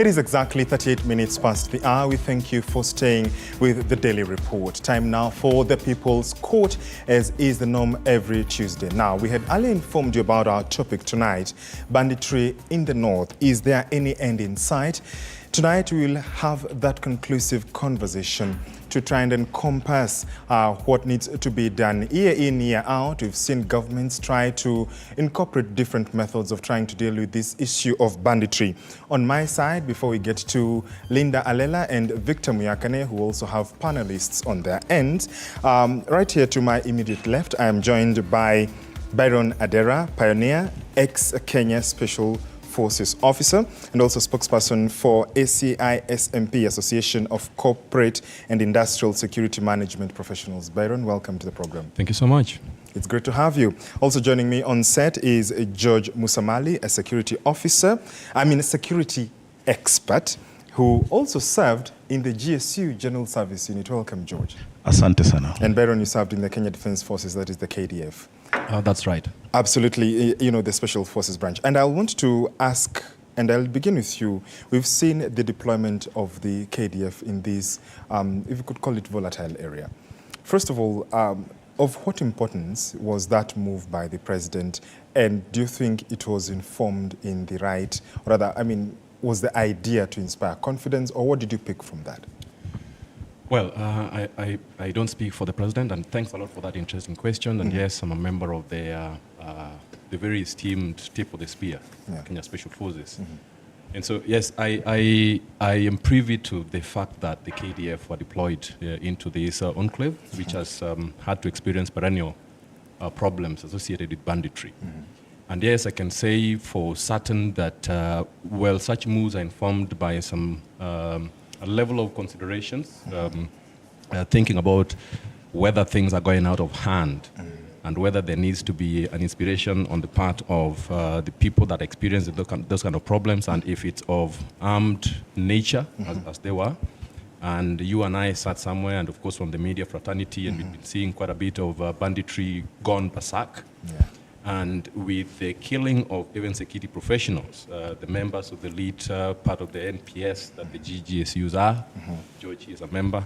It is exactly 38 minutes past the hour. We thank you for staying with the Daily Report. Time now for the People's Court, as is the norm every Tuesday. Now, we had earlier informed you about our topic tonight, banditry in the north. Is there any end in sight? Tonight, we will have that conclusive conversation to try and encompass what needs to be done. Year in, year out, we've seen governments try to incorporate different methods of trying to deal with this issue of banditry. On my side, before we get to Linda Alela and Victor Muyakane, who also have panelists on their end, right here to my immediate left, I am joined by Byron Adera, pioneer, ex-Kenya Special Forces officer and also spokesperson for ACISMP, Association of Corporate and Industrial Security Management Professionals. Byron, welcome to the program. Thank you so much. It's great to have you. Also joining me on set is George Musamali, a security security expert who also served in the GSU General Service Unit. Welcome, George. Asante sana. And Byron, you served in the Kenya Defense Forces, that is the KDF. That's right. Absolutely, the Special Forces branch. And I want to ask, and I'll begin with you. We've seen the deployment of the KDF in this, if you could call it, volatile area. First of all, of what importance was that move by the president? And do you think it was informed in the right, or rather, was the idea to inspire confidence, or what did you pick from that? Well, I don't speak for the president, and thanks a lot for that interesting question. And yes, I'm a member of the very esteemed tip of the spear, Kenya Special Forces. And so, yes, I am privy to the fact that the KDF were deployed into this enclave, which has had to experience perennial problems associated with banditry. And yes, I can say for certain that, well, such moves are informed by some a level of considerations, thinking about whether things are going out of hand and whether there needs to be an inspiration on the part of the people that experience those kind of problems, and if it's of armed nature, as they were. And you and I sat somewhere, and of course from the media fraternity, and we've been seeing quite a bit of banditry gone berserk. And with the killing of even security professionals, the members of the lead part of the NPS that the GGSUs are, George is a member.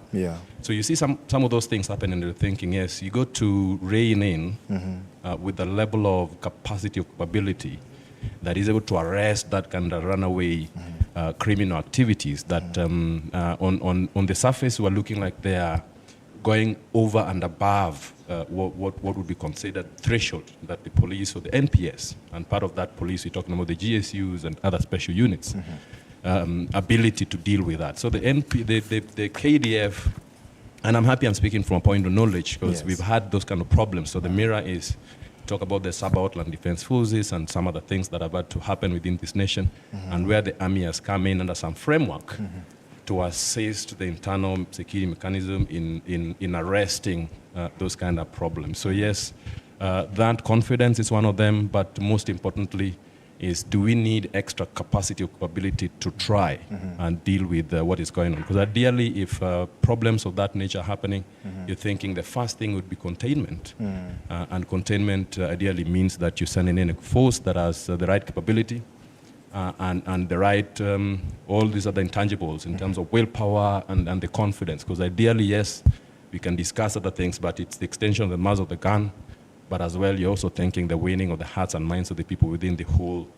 So you see some of those things happen, and you're thinking, yes, you got to rein in with the level of capacity of capability that is able to arrest that kind of runaway criminal activities that on the surface were looking like they are going over and above what would be considered threshold that the police or the NPS, and part of that police, we're talking about the GSUs and other special units, ability to deal with that. So the KDF, and I'm happy I'm speaking from a point of knowledge, because we've had those kind of problems. So the mirror is talk about the sub-outland defense forces and some other things that are about to happen within this nation, and where the army has come in under some framework to assist the internal security mechanism in arresting those kind of problems. So yes, that confidence is one of them, but most importantly is, do we need extra capacity or capability to try and deal with what is going on? Because ideally, if problems of that nature are happening, you're thinking the first thing would be containment. And containment ideally means that you're sending in a force that has the right capability, and the right, all these other intangibles in terms of willpower and the confidence. Because ideally, yes, we can discuss other things, but it's the extension of the muzzle of the gun. But as well, you're also thinking the winning of the hearts and minds of the people within the whole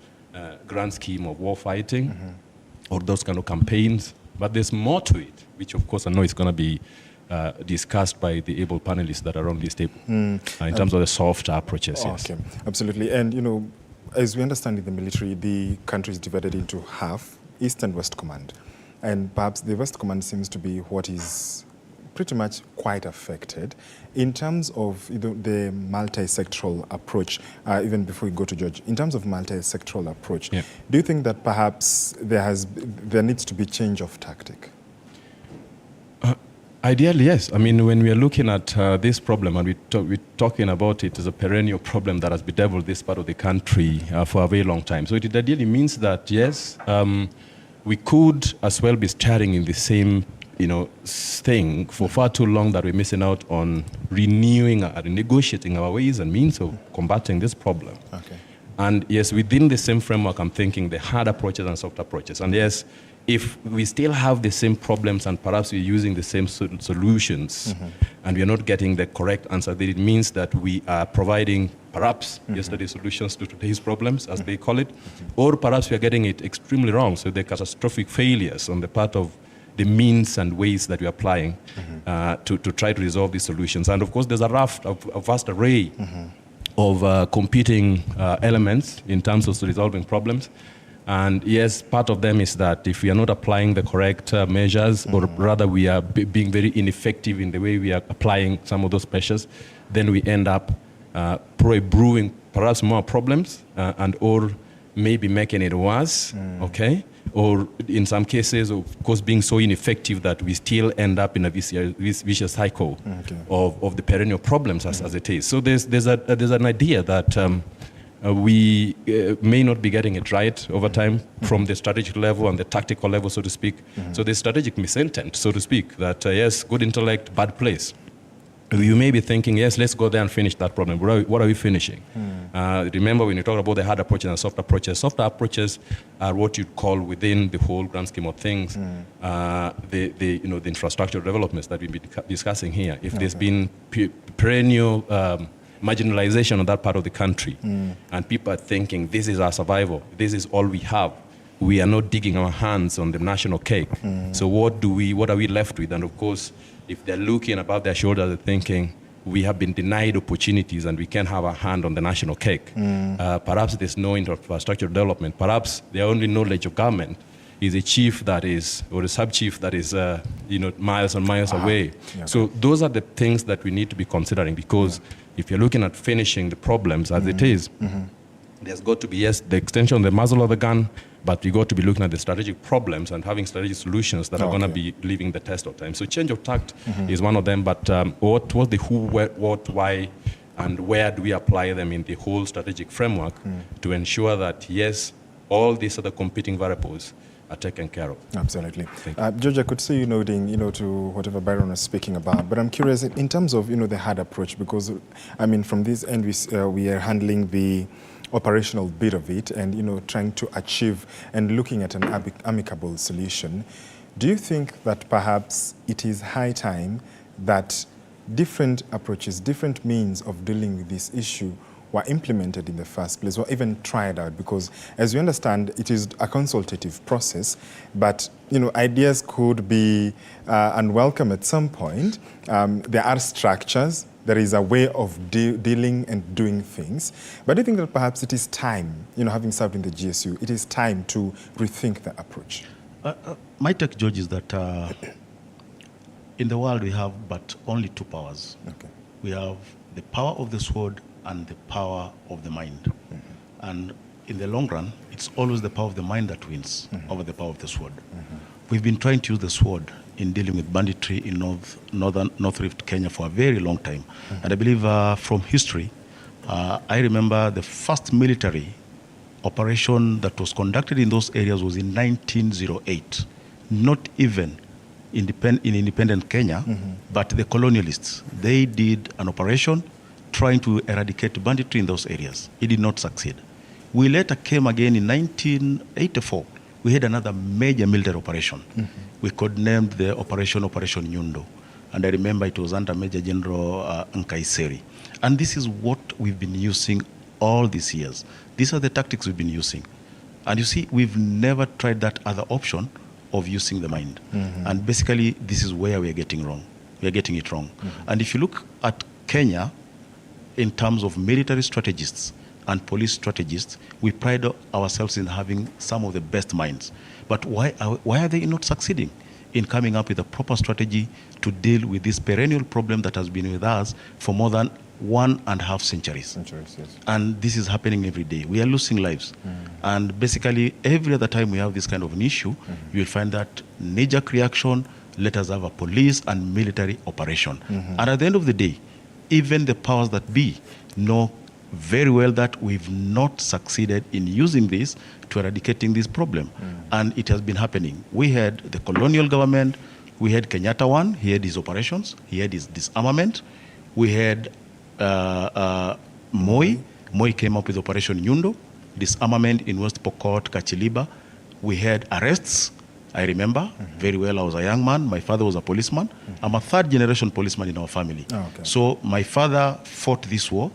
grand scheme of war fighting or those kind of campaigns. But there's more to it, which of course I know is going to be discussed by the able panelists that are on this table in terms of the soft approaches. Okay, absolutely. And as we understand in the military, the country is divided into half, East and West Command. And perhaps the West Command seems to be what is pretty much quite affected. In terms of the multi-sectoral approach, even before we go to George, in terms of multi-sectoral approach, do you think that perhaps there needs to be change of tactic? Ideally, yes. I mean, when we are looking at this problem, and we're talking about it as a perennial problem that has bedeviled this part of the country for a very long time. So it ideally means that, yes, we could as well be starting in the same thing for far too long, that we're missing out on renewing or negotiating our ways and means of combating this problem. And yes, within the same framework, I'm thinking the hard approaches and soft approaches. And yes, if we still have the same problems and perhaps we're using the same solutions and we're not getting the correct answer, then it means that we are providing perhaps yesterday's solutions to today's problems, as they call it, or perhaps we are getting it extremely wrong. So the catastrophic failures on the part of the means and ways that we're applying to try to resolve these solutions. And of course, there's a vast array of competing elements in terms of resolving problems. And yes, part of them is that if we are not applying the correct measures, or rather we are being very ineffective in the way we are applying some of those measures, then we end up brewing perhaps more problems and or maybe making it worse, okay? Or in some cases, of course, being so ineffective that we still end up in a vicious cycle of the perennial problems as it is. So there's an idea that we may not be getting it right over time from the strategic level and the tactical level, so to speak. So there's strategic misintent, so to speak, that yes, good intellect, bad place. You may be thinking, yes, let's go there and finish that problem. What are we finishing? Remember, when you talk about the hard approaches and soft approaches are what you'd call within the whole grand scheme of things, the infrastructure developments that we've been discussing here. If there's been perennial marginalization on that part of the country, and people are thinking, this is our survival, this is all we have, we are not digging our hands on the national cake. So what are we left with? And of course, if they're looking above their shoulders, they're thinking, we have been denied opportunities and we can't have a hand on the national cake. Perhaps there's no infrastructure development. Perhaps their only knowledge of government is a chief that is, or a sub-chief that is, miles and miles away. So those are the things that we need to be considering, because if you're looking at finishing the problems as it is, there's got to be, yes, the extension of the muzzle of the gun, but we got to be looking at the strategic problems and having strategic solutions that are going to be leaving the test of time. So change of tact is one of them, but what the who, what, why, and where do we apply them in the whole strategic framework to ensure that, yes, all these other competing variables are taken care of. Absolutely. George, I could see you nodding, to whatever Byron was speaking about, but I'm curious in terms of, the hard approach, because, I mean, from this end, we are handling the operational bit of it and, trying to achieve and looking at an amicable solution. Do you think that perhaps it is high time that different approaches, different means of dealing with this issue were implemented in the first place, or even tried out? Because as you understand, it is a consultative process, but ideas could be unwelcome at some point. There are structures, there is a way of dealing and doing things. But do you think that perhaps it is time, having served in the GSU, it is time to rethink the approach? My take, George, is that in the world we have but only two powers. We have the power of the sword and the power of the mind. And in the long run, it's always the power of the mind that wins over the power of the sword. We've been trying to use the sword in dealing with banditry in North Rift, Kenya for a very long time. And I believe from history, I remember the first military operation that was conducted in those areas was in 1908. Not even in independent Kenya, but the colonialists, they did an operation trying to eradicate banditry in those areas. It did not succeed. We later came again in 1984. We had another major military operation. We codenamed the Operation Nyundo. And I remember it was under Major General Nkaiseri. And this is what we've been using all these years. These are the tactics we've been using. And you see, we've never tried that other option of using the mind. And basically, this is where we are getting wrong. We are getting it wrong. And if you look at Kenya, in terms of military strategists and police strategists, we pride ourselves in having some of the best minds. But why are they not succeeding in coming up with a proper strategy to deal with this perennial problem that has been with us for more than 1.5 centuries? Yes. And this is happening every day. We are losing lives. And basically, every other time we have this kind of an issue, you will find that knee-jerk reaction, let us have a police and military operation. And at the end of the day, even the powers that be know very well that we've not succeeded in using this to eradicating this problem. And it has been happening. We had the colonial government, we had Kenyatta one, he had his operations, he had his disarmament. We had Moi came up with Operation Nyundo, disarmament in West Pokot, Kachiliba. We had arrests, I remember very well. I was a young man. My father was a policeman. I'm a third generation policeman in our family. Oh, okay. So my father fought this war.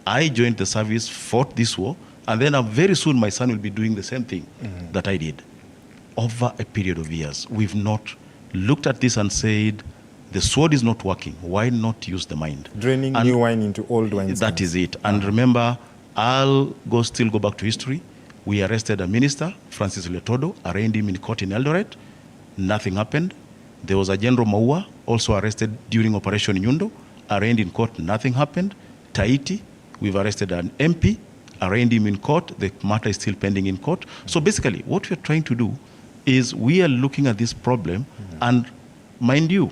I joined the service, fought this war, and then very soon my son will be doing the same thing that I did. Over a period of years, we've not looked at this and said, the sword is not working. Why not use the mind? Draining new wine into old wine. That is it. And remember, still go back to history. We arrested a minister, Francis Letodo, arraigned him in court in Eldoret. Nothing happened. There was a General Maua, also arrested during Operation Nyundo, arraigned in court. Nothing happened. Tahiti, we've arrested an MP, arraigned him in court. The matter is still pending in court. So basically, what we're trying to do is we are looking at this problem, and mind you,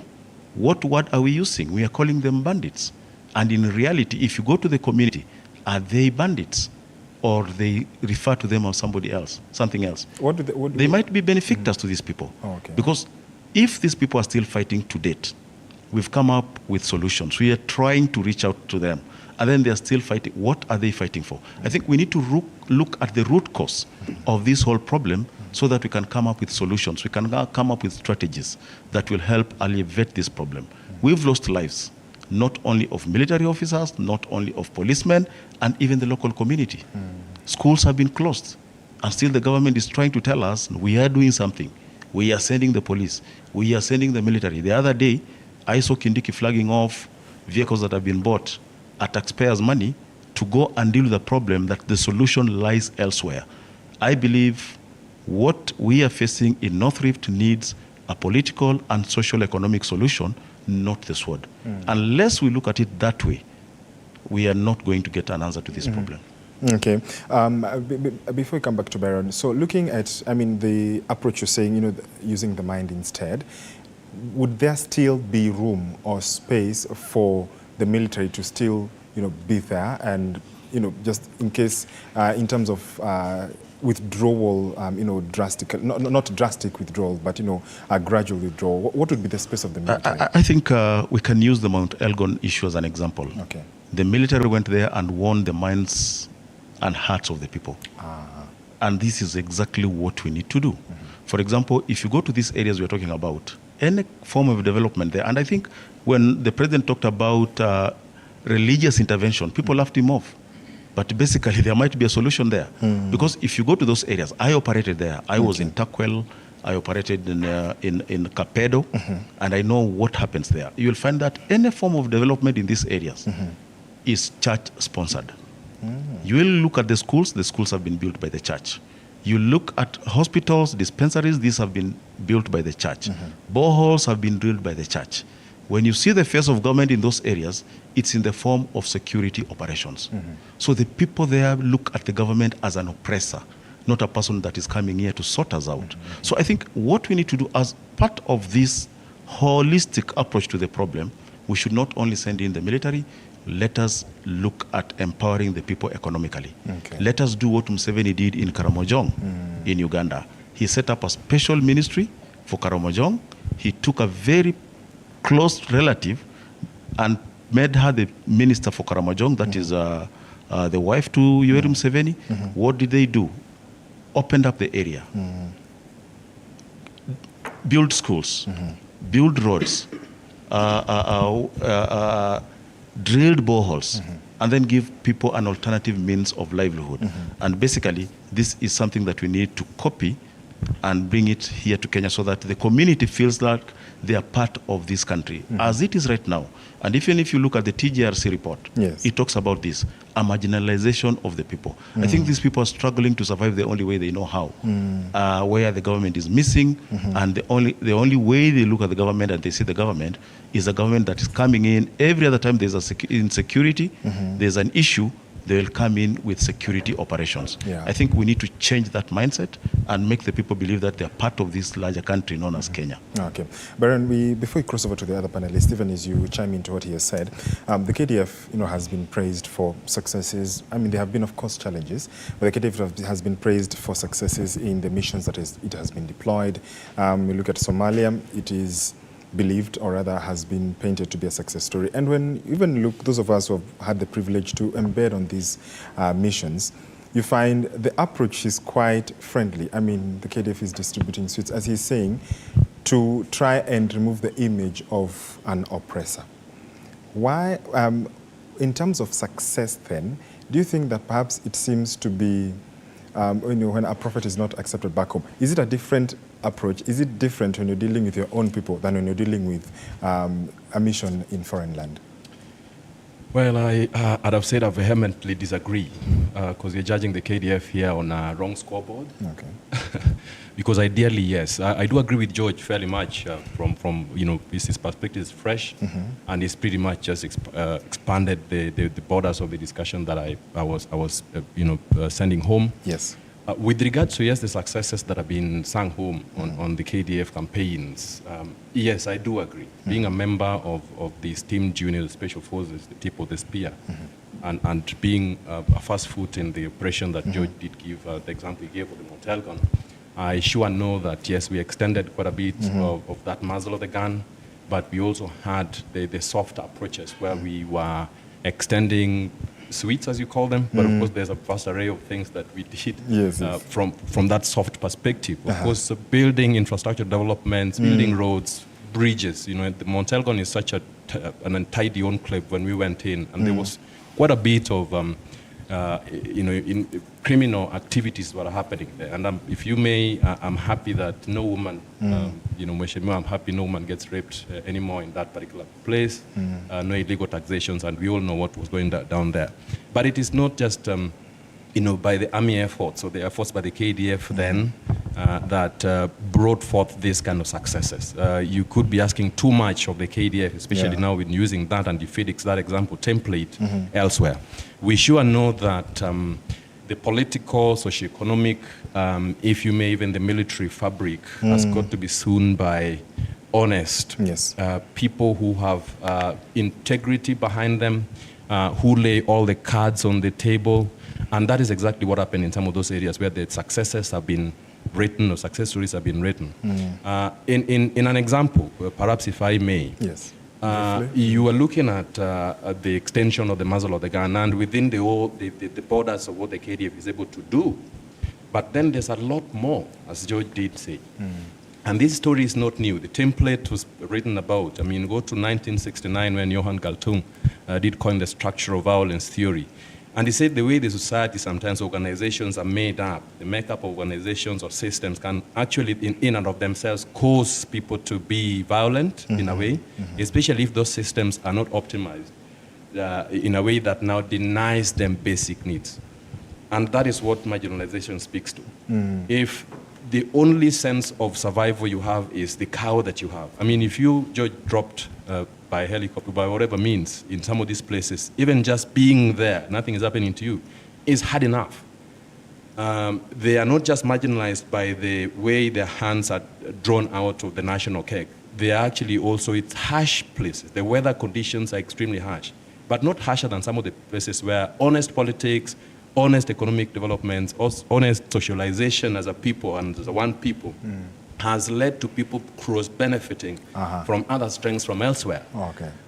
what word are we using? We are calling them bandits. And in reality, if you go to the community, are they bandits? Or they refer to them as somebody else, something else? They might be benefactors to these people. Oh, okay. Because if these people are still fighting to date, we've come up with solutions. We are trying to reach out to them. And then they are still fighting. What are they fighting for? I think we need to look at the root cause of this whole problem so that we can come up with solutions. We can come up with strategies that will help alleviate this problem. We've lost lives, not only of military officers, not only of policemen, and even the local community. Schools have been closed, and still the government is trying to tell us we are doing something. We are sending the police. We are sending the military. The other day, I saw Kindiki flagging off vehicles that have been bought at taxpayers' money to go and deal with the problem that the solution lies elsewhere. I believe what we are facing in North Rift needs a political and social economic solution, not the sword. Unless we look at it that way, we are not going to get an answer to this problem. Okay. Before we come back to Byron, so looking at, the approach you're saying, using the mind instead, would there still be room or space for the military to still, be there and, just in case, in terms of withdrawal, drastic, not drastic withdrawal, but, a gradual withdrawal? What would be the space of the military? I think we can use the Mount Elgon issue as an example. Okay. The military went there and won the minds and hearts of the people. And this is exactly what we need to do. For example, if you go to these areas we're talking about, any form of development there, and I think when the president talked about religious intervention, people laughed him off. But basically, there might be a solution there. Because if you go to those areas, I operated there. I was in Takwel, I operated in Kapedo, and I know what happens there. You'll find that any form of development in these areas is church-sponsored. You will look at the schools have been built by the church. You look at hospitals, dispensaries, these have been built by the church. Boreholes have been drilled by the church. When you see the face of government in those areas, it's in the form of security operations. So the people there look at the government as an oppressor, not a person that is coming here to sort us out. So I think what we need to do as part of this holistic approach to the problem, we should not only send in the military, let us look at empowering the people economically. Let us do what Museveni did in Karamojong in Uganda. He set up a special ministry for Karamojong. He took a very close relative and made her the minister for Karamojong, that is the wife to Yoweri Museveni. What did they do? Opened up the area, build schools, build roads, drilled boreholes, and then give people an alternative means of livelihood. And basically, this is something that we need to copy and bring it here to Kenya so that the community feels like they are part of this country, as it is right now. And even if you look at the TJRC report, it talks about this, a marginalization of the people. I think these people are struggling to survive the only way they know how, where the government is missing, and the only way they look at the government and they see the government is a government that is coming in. Every other time there's insecurity, there's an issue, they will come in with security operations. I think we need to change that mindset and make the people believe that they're part of this larger country known as Kenya. Okay. Baron, before we cross over to the other panelists, even as you chime into what he has said, the KDF has been praised for successes. There have been, of course, challenges, but the KDF has been praised for successes in the missions that it has been deployed. We look at Somalia, it is believed, or rather has been painted to be a success story. And when even look, those of us who have had the privilege to embed on these missions, you find the approach is quite friendly. I mean, the KDF is distributing sweets, as he's saying, to try and remove the image of an oppressor. Why, in terms of success then, do you think that perhaps it seems to be, when a prophet is not accepted back home, is it a different approach? Is it different when you're dealing with your own people than when you're dealing with a mission in foreign land? Well, I'd have said I vehemently disagree, because you're judging the KDF here on a wrong scoreboard. Okay. Because ideally, yes, I do agree with George fairly much from his perspective is fresh, and it's pretty much just expanded the borders of the discussion that I was sending home. Yes. With regards to, yes, the successes that have been sung home on the KDF campaigns, yes, I do agree. Being a member of the esteemed junior special forces, the tip of the spear, and being a first foot in the operation that George did give, the example he gave of the Montelgon, I sure know that, yes, we extended quite a bit of that muzzle of the gun, but we also had the softer approaches where we were extending sweets, as you call them, but of course there's a vast array of things that we did from that soft perspective. Of course, building infrastructure developments, building roads, bridges. The Montelgon is such an untidy enclave when we went in, and there was quite a bit of in criminal activities that are happening there. And if you may, I'm happy that no woman, I'm happy no woman gets raped anymore in that particular place. No illegal taxations, and we all know what was going down there. But it is not just, by the army efforts or the efforts by the KDF then that brought forth these kind of successes. You could be asking too much of the KDF, especially now with using that and the FedEx, that example template elsewhere. We sure know that the political, socio-economic, if you may, even the military fabric has got to be sewn by honest people who have integrity behind them, who lay all the cards on the table. And that is exactly what happened in some of those areas where the successes have been written or success stories have been written. In an example, perhaps if I may, you are looking at the extension of the muzzle of the gun and within the borders of what the KDF is able to do. But then there's a lot more, as George did say. And this story is not new. The template was written about, go to 1969 when Johann Galtung did coin the structural violence theory. And he said the way the society, sometimes organizations are made up, the makeup of organizations or systems can actually, in and of themselves, cause people to be violent in a way, especially if those systems are not optimized in a way that now denies them basic needs. And that is what marginalization speaks to. If the only sense of survival you have is the cow that you have. If you, George, dropped by helicopter, by whatever means, in some of these places, even just being there, nothing is happening to you, is hard enough. They are not just marginalized by the way their hands are drawn out of the national cake. They are actually also, it's harsh places. The weather conditions are extremely harsh, but not harsher than some of the places where honest politics, honest economic developments, honest socialization as a people and as a one people has led to people cross-benefiting from other strengths from elsewhere.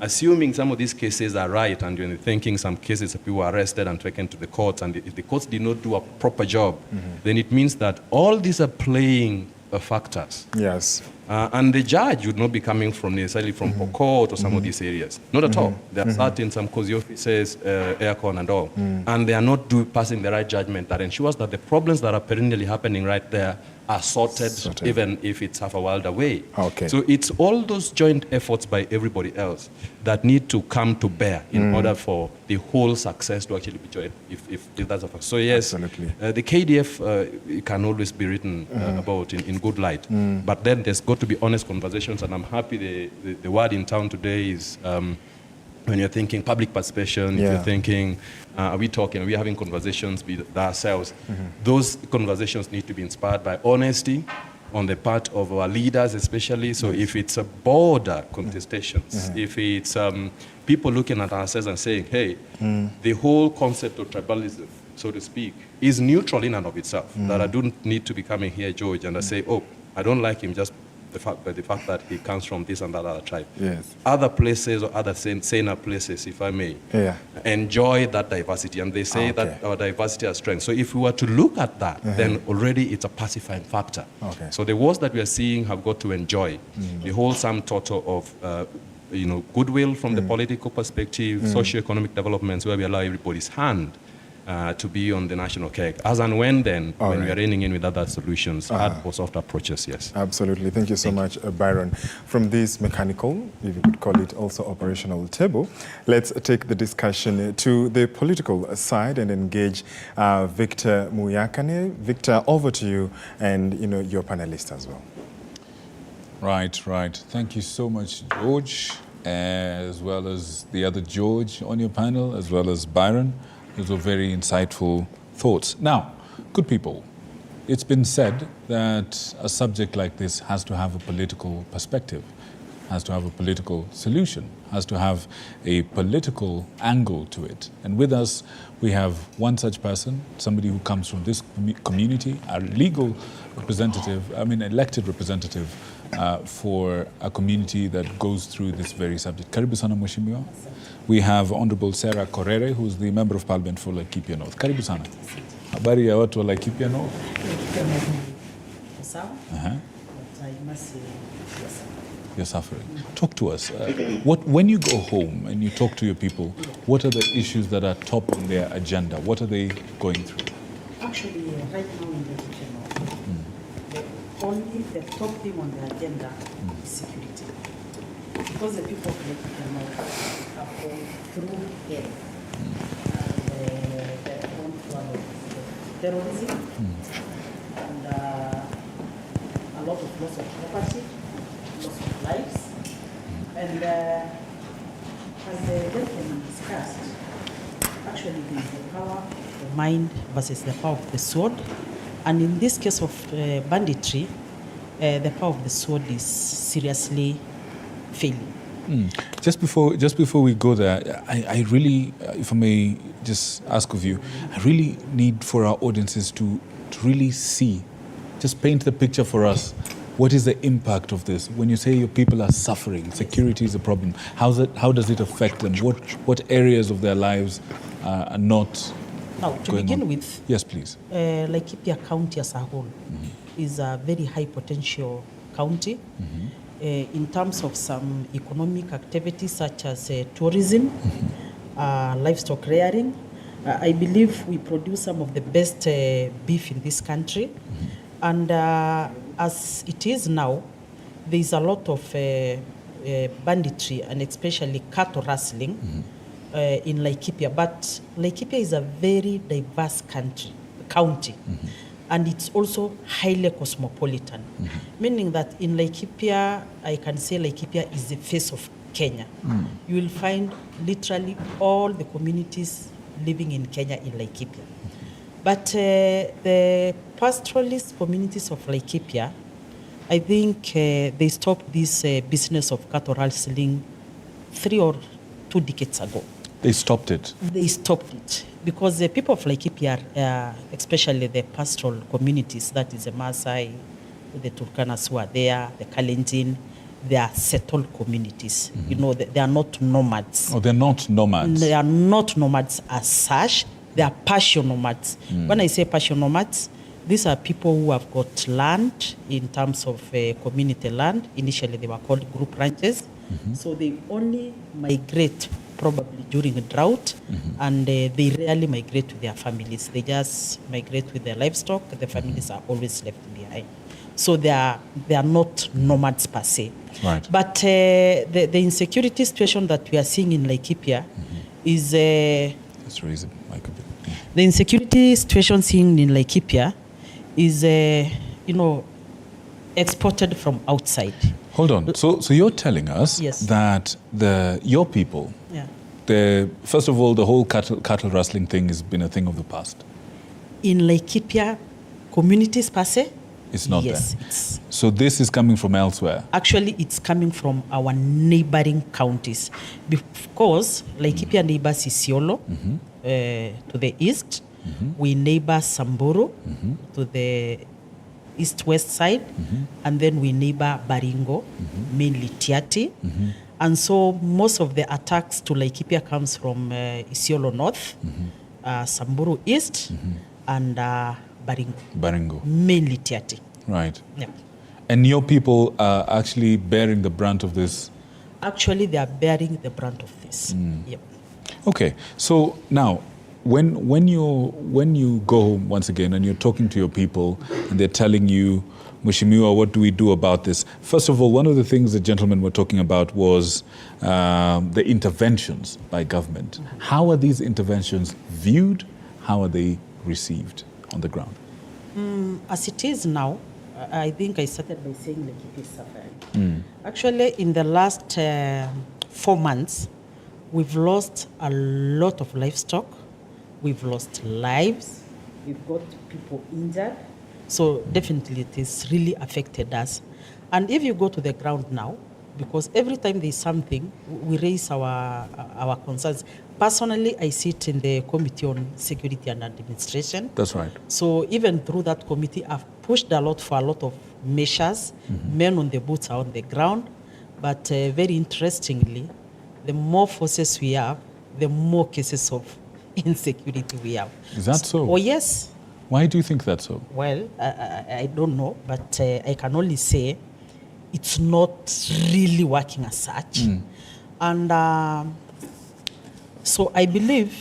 Assuming some of these cases are right, and you're thinking some cases of people were arrested and taken to the courts, and if the courts did not do a proper job, then it means that all these are playing factors. And the judge would not be coming from necessarily from Pokot or some of these areas. Not at all. They are sat in some cozy offices, aircon and all. And they are not passing the right judgment that ensures that the problems that are perennially happening right there are sorted, even if it's half a world away. So it's all those joint efforts by everybody else that need to come to bear in order for the whole success to actually be joined, if that's a fact. So yes, the KDF can always be written about in good light. But then there's got to be honest conversations, and I'm happy the word in town today is when you're thinking public participation, if you're thinking, are we having conversations with ourselves? Those conversations need to be inspired by honesty on the part of our leaders especially. So if it's a border contestations, if it's people looking at ourselves and saying, hey, the whole concept of tribalism, so to speak, is neutral in and of itself, that I don't need to be coming here, George, and I say, oh, I don't like him just by the fact that he comes from this and that other tribe. Yes. Other places or other saner places, if I may, enjoy that diversity, and they say that our diversity has strength. So if we were to look at that, then already it's a pacifying factor. So the wars that we are seeing have got to enjoy the whole sum total of goodwill from the political perspective, socio-economic developments where we allow everybody's hand to be on the national cake. As and when then, when we are reining in with other solutions, hard or soft approaches, yes. Absolutely. Thank you so much, Byron. From this mechanical, if you could call it also operational table, let's take the discussion to the political side and engage Victor Muyakane. Victor, over to you and your panelists as well. Right. Thank you so much, George, as well as the other George on your panel, as well as Byron. Those were very insightful thoughts. Now, good people, it's been said that a subject like this has to have a political perspective, has to have a political solution, has to have a political angle to it. And with us, we have one such person, somebody who comes from this community, a legal representative, elected representative for a community that goes through this very subject. Karibu sana Mheshimiwa. We have Honorable Sarah Korere, who's the Member of Parliament for Laikipia North. Karibu sana. Habari ya watu wa Laikipia North? You're suffering. Talk to us. When you go home and you talk to your people, what are the issues that are top on their agenda? What are they going through? Actually, right now in the region, the top thing on the agenda is security. Because the people of Laikipia North have gone through hell. They've gone through a lot of terrorism and a lot of loss of property, loss of lives. And as the gentleman discussed, actually there is the power of the mind versus the power of the sword. And in this case of banditry, the power of the sword is seriously failing. Just before we go there, I really, if I may just ask of you, I really need for our audiences to really see, just paint the picture for us. What is the impact of this? When you say your people are suffering, security is a problem, how does it affect them? What areas of their lives are not Now, to begin with, yes, please. Laikipia County as a whole is a very high potential county in terms of some economic activities such as tourism, livestock rearing. I believe we produce some of the best beef in this country. And as it is now, there is a lot of banditry and especially cattle rustling in Laikipia. But Laikipia is a very diverse county. And it's also highly cosmopolitan, meaning that in Laikipia, I can say Laikipia is the face of Kenya. You will find literally all the communities living in Kenya in Laikipia. But the pastoralist communities of Laikipia, I think they stopped this business of cattle rustling 3 or 2 decades ago. They stopped it? They stopped it because the people of Laikipia, especially the pastoral communities, that is the Maasai, the Turkanas who are there, the Kalenjin, they are settled communities. You know, they are not nomads. Oh, they're not nomads? They are not nomads as such. They are partial nomads. When I say partial nomads, these are people who have got land in terms of community land. Initially, they were called group ranches. So they only migrate probably during a drought, and they rarely migrate with their families. They just migrate with their livestock. The families are always left behind. So they are not nomads per se. Right. But the insecurity situation that we are seeing in Laikipia is... Let's raise it mic a bit. The insecurity situation seen in Laikipia is, exported from outside. Hold on. So you're telling us Yes. that your people, first of all, the whole cattle rustling thing has been a thing of the past. In Laikipia, communities per se? It's not yes, there. It's so this is coming from elsewhere? actually, it's coming from our neighboring counties. Because Laikipia neighbors Isiolo to the east. We neighbor Samburu to the east-west side, and then we neighbor Baringo, mainly Tiati. And so most of the attacks to Laikipia comes from Isiolo North, Samburu East, and Baringo. Mainly Tiati. Right. Yeah. And your people are actually bearing the brunt of this? Actually, they are bearing the brunt of this. Yep. Okay. So now, when you go home once again and you're talking to your people and they're telling you, Mheshimiwa, what do we do about this? First of all, one of the things the gentlemen were talking about was the interventions by government. How are these interventions viewed? How are they received on the ground? As it is now, I think I started by saying Laikipia is suffering. Actually, in the last 4 months, we've lost a lot of livestock. We've lost lives. We've got people injured. So definitely it has really affected us. And if you go to the ground now, because every time there's something, we raise our concerns. Personally, I sit in the Committee on Security and Administration. That's right. So even through that committee, I've pushed a lot for a lot of measures. Men on the boots are on the ground. But very interestingly, the more forces we have, the more cases of insecurity we have. Is that so? Oh, yes. Why do you think that's so? Well, I don't know, but I can only say it's not really working as such. And so I believe,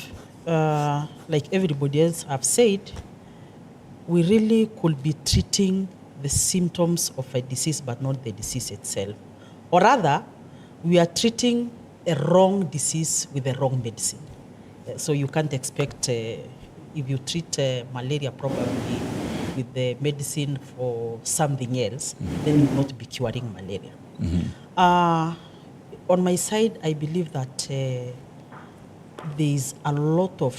like everybody else have said, we really could be treating the symptoms of a disease but not the disease itself. Or rather, we are treating a wrong disease with the wrong medicine. So you can't expect, if you treat malaria probably with the medicine for something else, then you will not be curing malaria. On my side, I believe that there is a lot of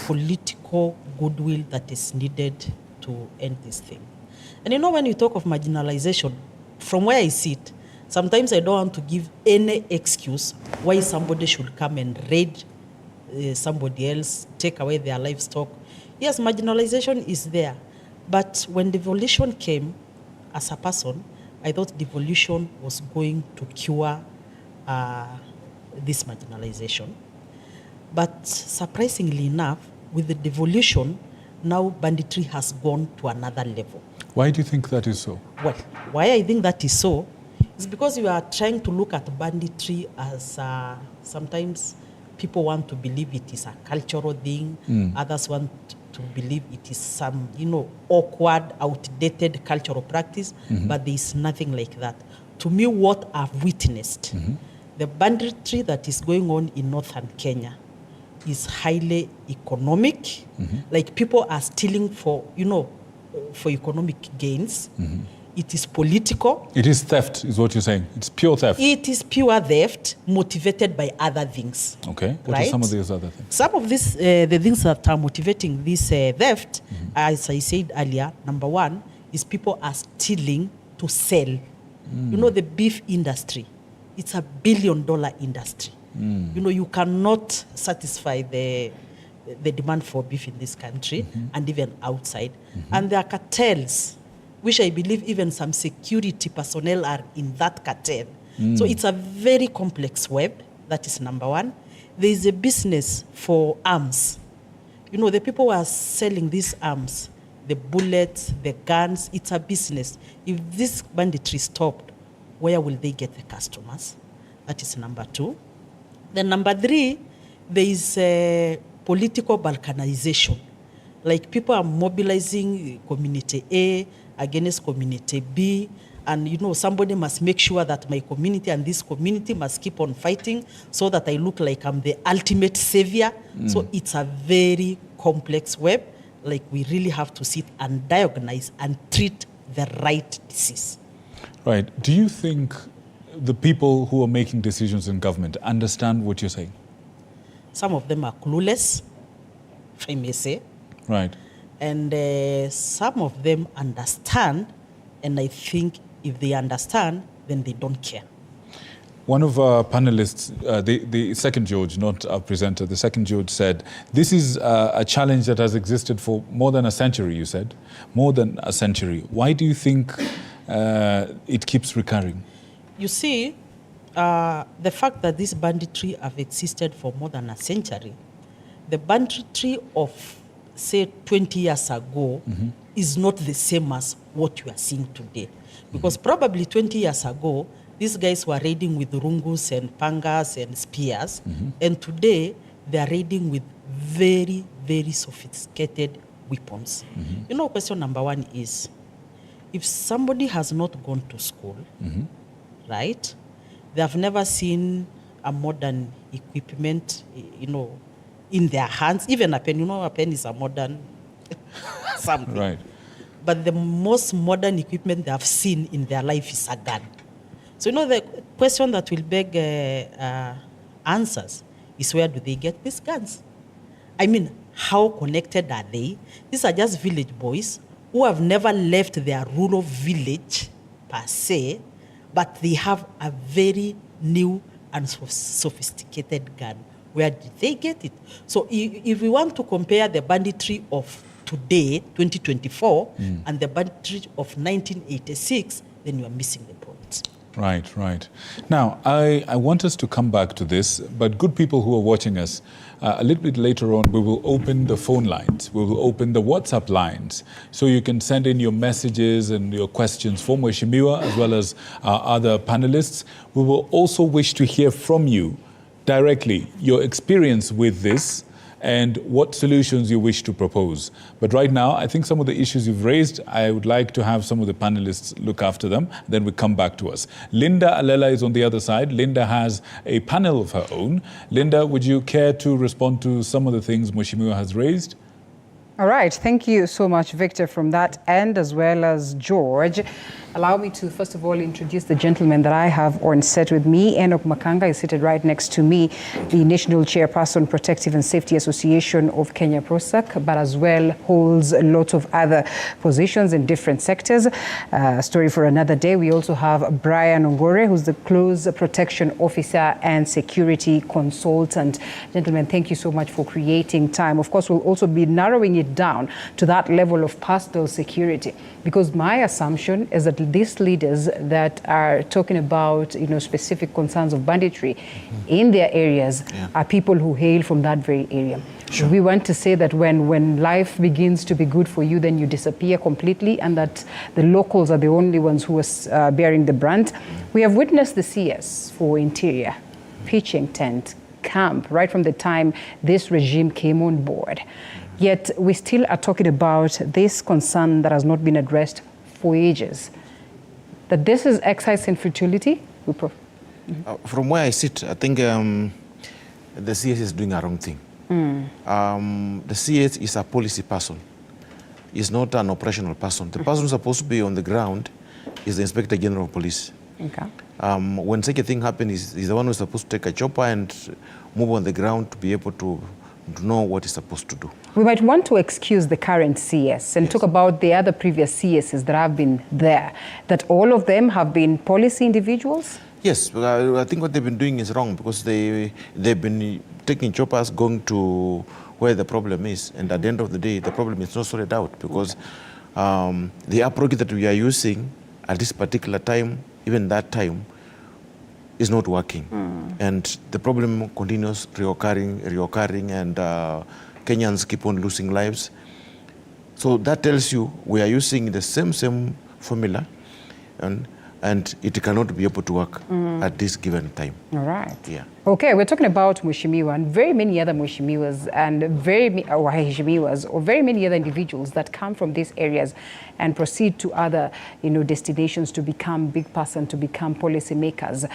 political goodwill that is needed to end this thing. And you know, when you talk of marginalization, from where I sit, sometimes I don't want to give any excuse why somebody should come and raid somebody else, take away their livestock. Yes, marginalization is there. But when devolution came, as a person, I thought devolution was going to cure this marginalization. But surprisingly enough, with the devolution, now banditry has gone to another level. Why do you think that is so? Well, why I think that is so is because you are trying to look at banditry as sometimes people want to believe it is a cultural thing. Others want to believe it is some, awkward, outdated cultural practice. But there is nothing like that. To me, what I've witnessed, the banditry that is going on in northern Kenya is highly economic. Like people are stealing for economic gains. It is political. It is theft, is what you're saying. It's pure theft. It is pure theft motivated by other things. Okay. What are some of these other things? Some of this, the things that are motivating this theft, as I said earlier, number one is people are stealing to sell. The beef industry, it's $1 billion industry. You cannot satisfy the demand for beef in this country and even outside. And there are cartels, which I believe even some security personnel are in that cartel. So it's a very complex web. That is number one. There is a business for arms. The people who are selling these arms, the bullets, the guns, it's a business. If this banditry stopped, where will they get the customers? That is number two. Then number three, there is political balkanization. Like people are mobilizing community A against community B, and somebody must make sure that my community and this community must keep on fighting so that I look like I'm the ultimate savior. So it's a very complex web. Like we really have to sit and diagnose and treat the right disease. Right. Do you think the people who are making decisions in government understand what you're saying? Some of them are clueless, if I may say. Right. And some of them understand, and I think if they understand, then they don't care. One of our panelists, the second George, not our presenter, the second George said, this is a challenge that has existed for more than a century, you said. More than a century. Why do you think it keeps recurring? You see, the fact that this banditry have existed for more than a century, the banditry of, say, 20 years ago is not the same as what you are seeing today. Because probably 20 years ago, these guys were raiding with rungus and pangas and spears, and today they are raiding with very, very sophisticated weapons. You know, question number one is, if somebody has not gone to school, right, they have never seen a modern equipment, you know, in their hands, even a pen, you know, a pen is a modern something. Right. But the most modern equipment they have seen in their life is a gun. So, you know, the question that will beg answers is, where do they get these guns? I mean, how connected are they? These are just village boys who have never left their rural village per se, but they have a very new and sophisticated gun. Where did they get it? So if we want to compare the banditry of today, 2024, and the banditry of 1986, then you are missing the point. Right, right. Now, I want us to come back to this, but good people who are watching us, a little bit later on, we will open the phone lines. We will open the WhatsApp lines, so you can send in your messages and your questions for Mheshimiwa as well as other panelists. We will also wish to hear from you directly, your experience with this and what solutions you wish to propose. But right now, I think some of the issues you've raised, I would like to have some of the panelists look after them, then we come back to us. Linda Alela is on the other side. Linda has a panel of her own. Linda, would you care to respond to some of the things Mheshimiwa has raised? All right, thank you so much, Victor, from that end, as well as George. Allow me to, first of all, introduce the gentleman that I have on set with me. Enoch Makanga is seated right next to me, the National Chairperson, Protective and Safety Association of Kenya, PROSAC, but as well holds a lot of other positions in different sectors. Story for another day. We also have Brian Ongore, who's the Close Protection Officer and Security Consultant. Gentlemen, thank you so much for creating time. Of course, we'll also be narrowing it down to that level of personal security, because my assumption is that these leaders that are talking about, you know, specific concerns of banditry in their areas are people who hail from that very area. Sure. We want to say that when life begins to be good for you, then you disappear completely, and that the locals are the only ones who are bearing the brunt. We have witnessed the CS for Interior, pitching tent, camp, right from the time this regime came on board. Yet we still are talking about this concern that has not been addressed for ages. That this is exercise in futility? From where I sit, I think the CS is doing a wrong thing. The CS is a policy person. He's not an operational person. The person who's supposed to be on the ground is the Inspector General of Police. Okay. When such a thing happens, he's the one who's supposed to take a chopper and move on the ground to be able to know what he's supposed to do. We might want to excuse the current CS and talk about the other previous CSs that have been there, that all of them have been policy individuals? Yes, I think what they've been doing is wrong, because they've been taking choppers, going to where the problem is, and at the end of the day, the problem is not sorted out, because the approach that we are using at this particular time, even that time, is not working. And the problem continues reoccurring, and Kenyans keep on losing lives. So that tells you we are using the same formula, and it cannot be able to work at this given time. All right. Yeah. Okay, we're talking about Mheshimiwa and very many other Mheshimiwas and very many other individuals that come from these areas and proceed to other, you know, destinations to become big person, to become policy makers.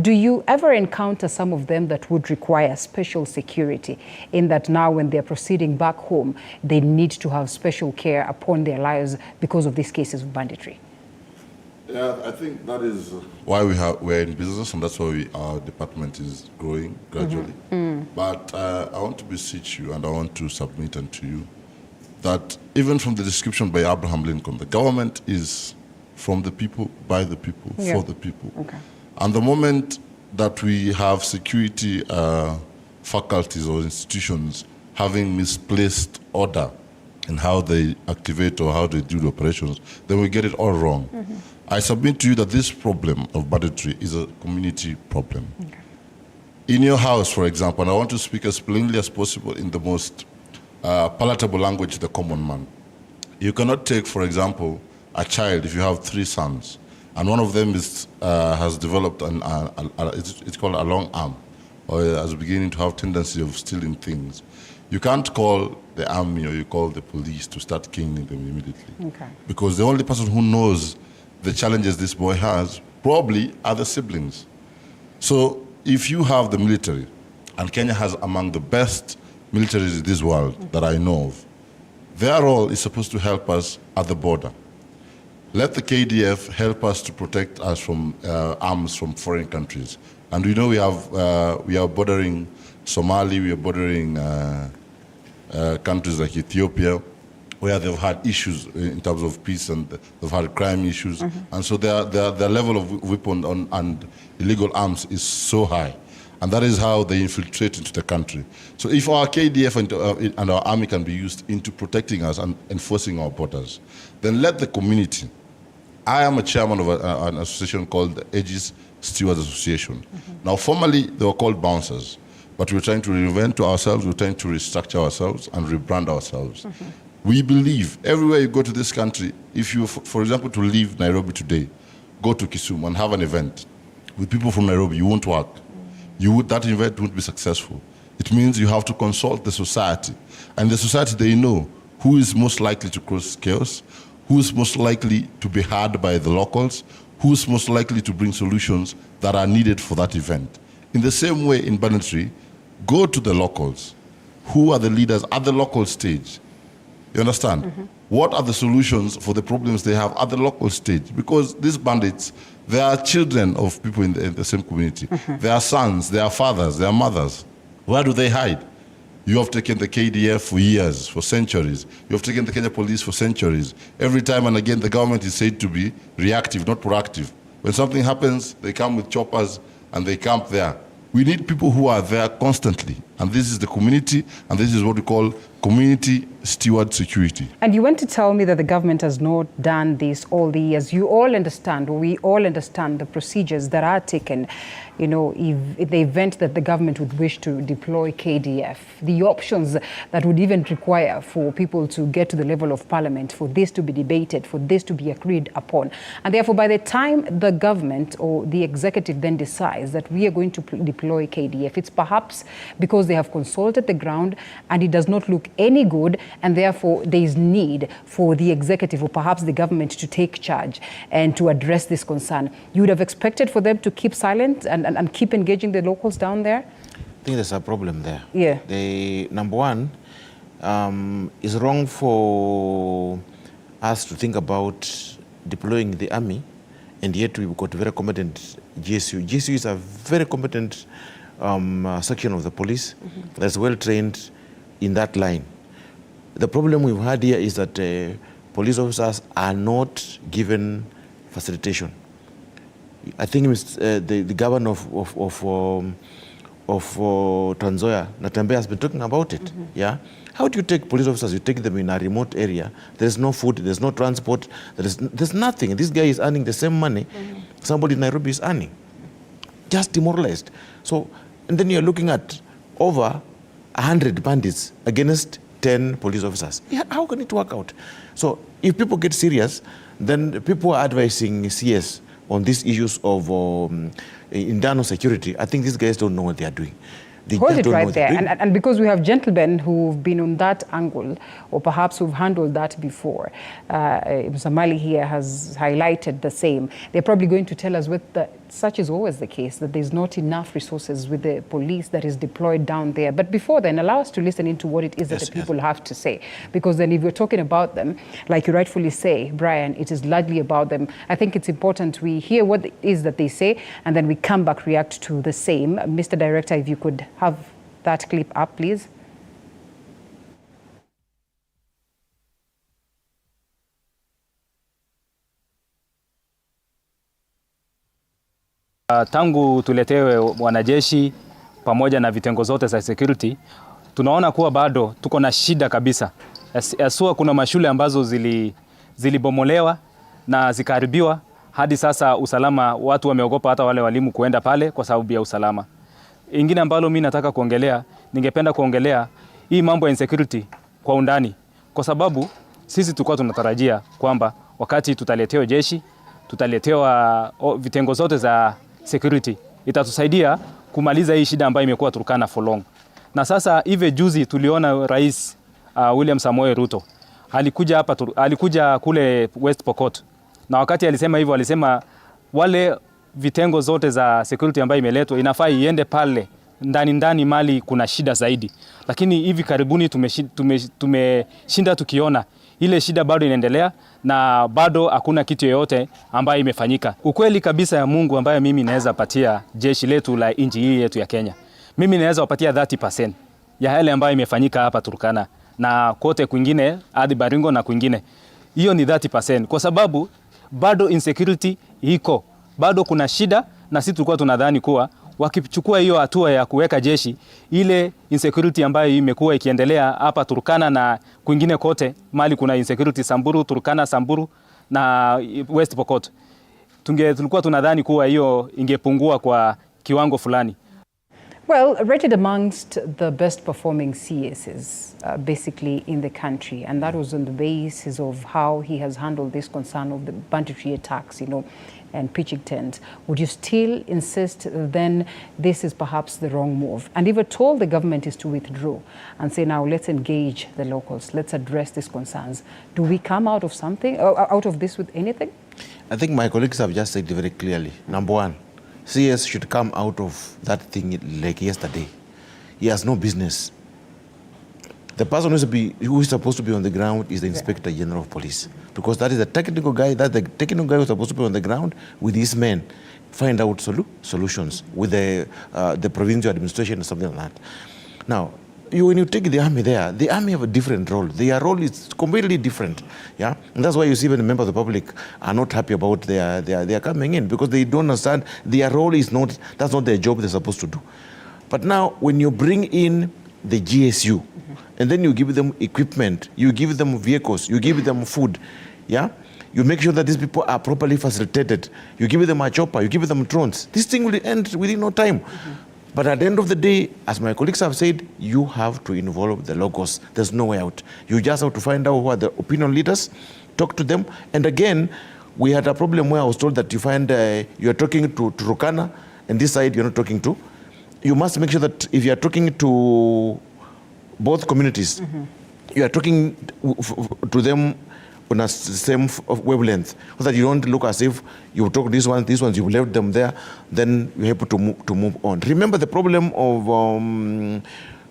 Do you ever encounter some of them that would require special security, in that now when they're proceeding back home, they need to have special care upon their lives because of these cases of banditry? Yeah, I think that is why we're in business, and that's why our department is growing gradually. But I want to beseech you, and I want to submit unto you that even from the description by Abraham Lincoln, the government is from the people, by the people, for the people. Okay. And the moment that we have security faculties or institutions having misplaced order in how they activate or how they do the operations, then we get it all wrong. I submit to you that this problem of banditry is a community problem. Okay. In your house, for example, and I want to speak as plainly as possible in the most palatable language to the common man. You cannot take, for example, a child, if you have 3 sons, and one of them has developed, it's called a long arm, or is beginning to have tendency of stealing things. You can't call the army or you call the police to start killing them immediately. Okay. Because the only person who knows the challenges this boy has probably are the siblings. So if you have the military, and Kenya has among the best militaries in this world that I know of, their role is supposed to help us at the border. Let the KDF help us to protect us from arms from foreign countries. And we know we are bordering Somalia, we are bordering countries like Ethiopia, where they've had issues in terms of peace and they've had crime issues. And so their level of weapon and illegal arms is so high. And that is how they infiltrate into the country. So if our KDF and our army can be used into protecting us and enforcing our borders, then let the community. I am a chairman of an association called the Aegis Stewards Association. Now, formerly, they were called bouncers, but we're trying to reinvent ourselves, we're trying to restructure ourselves and rebrand ourselves. We believe everywhere you go to this country, if you, for example, to leave Nairobi today, go to Kisumu and have an event with people from Nairobi, you won't work. That event won't be successful. It means you have to consult the society. And the society, they know who is most likely to cause chaos, who is most likely to be heard by the locals, who is most likely to bring solutions that are needed for that event. In the same way in Banditry, go to the locals. Who are the leaders at the local stage? You understand? What are the solutions for the problems they have at the local stage? Because these bandits, they are children of people in the same community. They are sons, they are fathers, they are mothers. Where do they hide? You have taken the KDF for years, for centuries. You have taken the Kenya police for centuries. Every time and again, the government is said to be reactive, not proactive. When something happens, they come with choppers and they camp there. We need people who are there constantly. And this is the community, and this is what we call community steward security. And you want to tell me that the government has not done this all the years. You all understand, or we all understand the procedures that are taken, you know, if the event that the government would wish to deploy KDF, the options that would even require for people to get to the level of parliament, for this to be debated, for this to be agreed upon. And therefore, by the time the government or the executive then decides that we are going to deploy KDF, it's perhaps because they have consulted the ground and it does not look any good, and therefore there is need for the executive or perhaps the government to take charge and to address this concern. You would have expected for them to keep silent and keep engaging the locals down there? I think there's a problem there. Yeah. Number one, it's wrong for us to think about deploying the army, and yet we've got very competent GSU. GSU is a very competent section of the police that's well trained in that line. The problem we've had here is that police officers are not given facilitation. I think the governor of Trans Nzoia, Natembeya, has been talking about it. Yeah. How do you take police officers? You take them in a remote area. There's no food. There's no transport. There's nothing. This guy is earning the same money somebody in Nairobi is earning. Just demoralized. So, and then you're looking at over 100 bandits against 10 police officers. Yeah, how can it work out? So if people get serious, then people are advising CS on these issues of internal security. I think these guys don't know what they are doing. Hold it right there. And because we have gentlemen who've been on that angle, or perhaps who've handled that before, Mr. Mali here has highlighted the same. They're probably going to tell us such is always the case, that there's not enough resources with the police that is deployed down there. But before then, allow us to listen into what it is that the people have to say. Because then if we're talking about them, like you rightfully say, Brian, it is largely about them. I think it's important we hear what it is that they say, and then we come back, react to the same. Mr. Director, if you could have that clip up, please. Tangu tuletewe wanajeshi pamoja na vitengo zote za security, tunaona kuwa bado tuko na shida kabisa. Asua kuna mashule ambazo zilibomolewa na zikaharibiwa. Hadi sasa usalama, watu wameogopa hata wale walimu kuenda pale kwa sababu ya usalama. Ingine ambalo mimi nataka kuongelea, ningependa kuongelea hii mambo ya insecurity kwa undani. Kwa sababu sisi tulikuwa tunatarajia kwamba wakati tutaletewa jeshi, tutaletewa vitengo zote za security, itatusaidia kumaliza hii shida ambayo imekuwa Turkana for long. Na sasa hivi juzi tuliona Rais William Samoei Ruto alikuja kule West Pokot. Na wakati alisema hivyo, alisema wale vitengo zote za security ambayo imeletwa inafaa iende pale ndani mali kuna shida zaidi. Lakini hivi karibuni tumeshinda tukiona ile shida bado inaendelea na bado hakuna kitu yoyote ambayo imefanyika. Ukweli kabisa ya Mungu ambayo mimi naweza patia jeshi letu la nchi hii yetu ya Kenya, mimi naweza wapatia 30% ya yale ambayo imefanyika hapa Turkana na kote kwingine hadi Baringo na kwingine. Hiyo ni 30% kwa sababu bado insecurity iko, bado kuna shida, na sisi tulikuwa tunadhani kuwa wakichukua hiyo hatua ya kuweka jeshi, ile insecurity ambayo imekuwa ikiendelea hapa Turkana na kwingine kote mali kuna insecurity, Samburu, Turkana, Samburu na West Pokot, tulikuwa tunadhani kuwa hiyo ingepungua kwa kiwango fulani. Well, rated amongst the best performing CSs basically in the country, and that was on the basis of how he has handled this concern of the banditry attacks, and pitching tents. Would you still insist then this is perhaps the wrong move? And if at all the government is to withdraw and say, now let's engage the locals, let's address these concerns, do we come out of something, out of this with anything? I think my colleagues have just said very clearly. Number one, CS should come out of that thing like yesterday. He has no business. The person who is supposed to be on the ground is the Inspector General of Police, because that is the technical guy. That's the technical guy who's supposed to be on the ground with his men, find out solutions with the provincial administration or something like that. Now, when you take the army there, the army have a different role. Their role is completely different, yeah. And that's why you see when the members of the public are not happy about their coming in, because they don't understand their role is not. That's not their job they're supposed to do. But now, when you bring in the GSU, and then you give them equipment, you give them vehicles, you give them food, yeah. You make sure that these people are properly facilitated. You give them a chopper, you give them drones. This thing will end within no time. But at the end of the day, as my colleagues have said, you have to involve the locals. There's no way out. You just have to find out who are the opinion leaders, talk to them. And again, we had a problem where I was told that you find you're talking to Turkana, and this side you're not talking to. You must make sure that if you're talking to both communities, you are talking to them on a same wavelength, so that you don't look as if you talk these ones, you left them there, then you're able to move on. Remember the problem of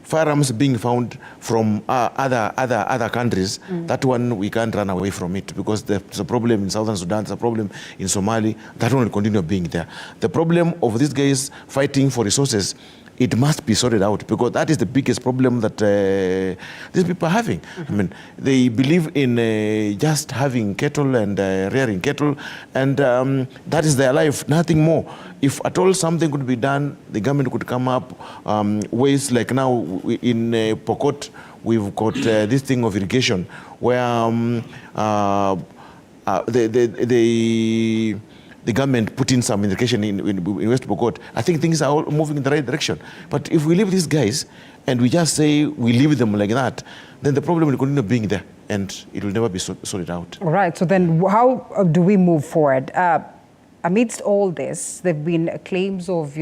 firearms being found from other countries. That one we can't run away from it, because there's a problem in Southern Sudan, there's a problem in Somalia. That one will continue being there. The problem of these guys fighting for resources, it must be sorted out, because that is the biggest problem that these people are having. I mean, they believe in just having cattle and rearing cattle, and that is their life, nothing more. If at all something could be done, the government could come up ways like now in Pokot, we've got this thing of irrigation, where the government put in some irrigation in West Pokot. I think things are all moving in the right direction. But if we leave these guys and we just say we leave them like that, then the problem will continue being there and it will never be sorted out. All right, so then how do we move forward? Amidst all this, there have been claims of,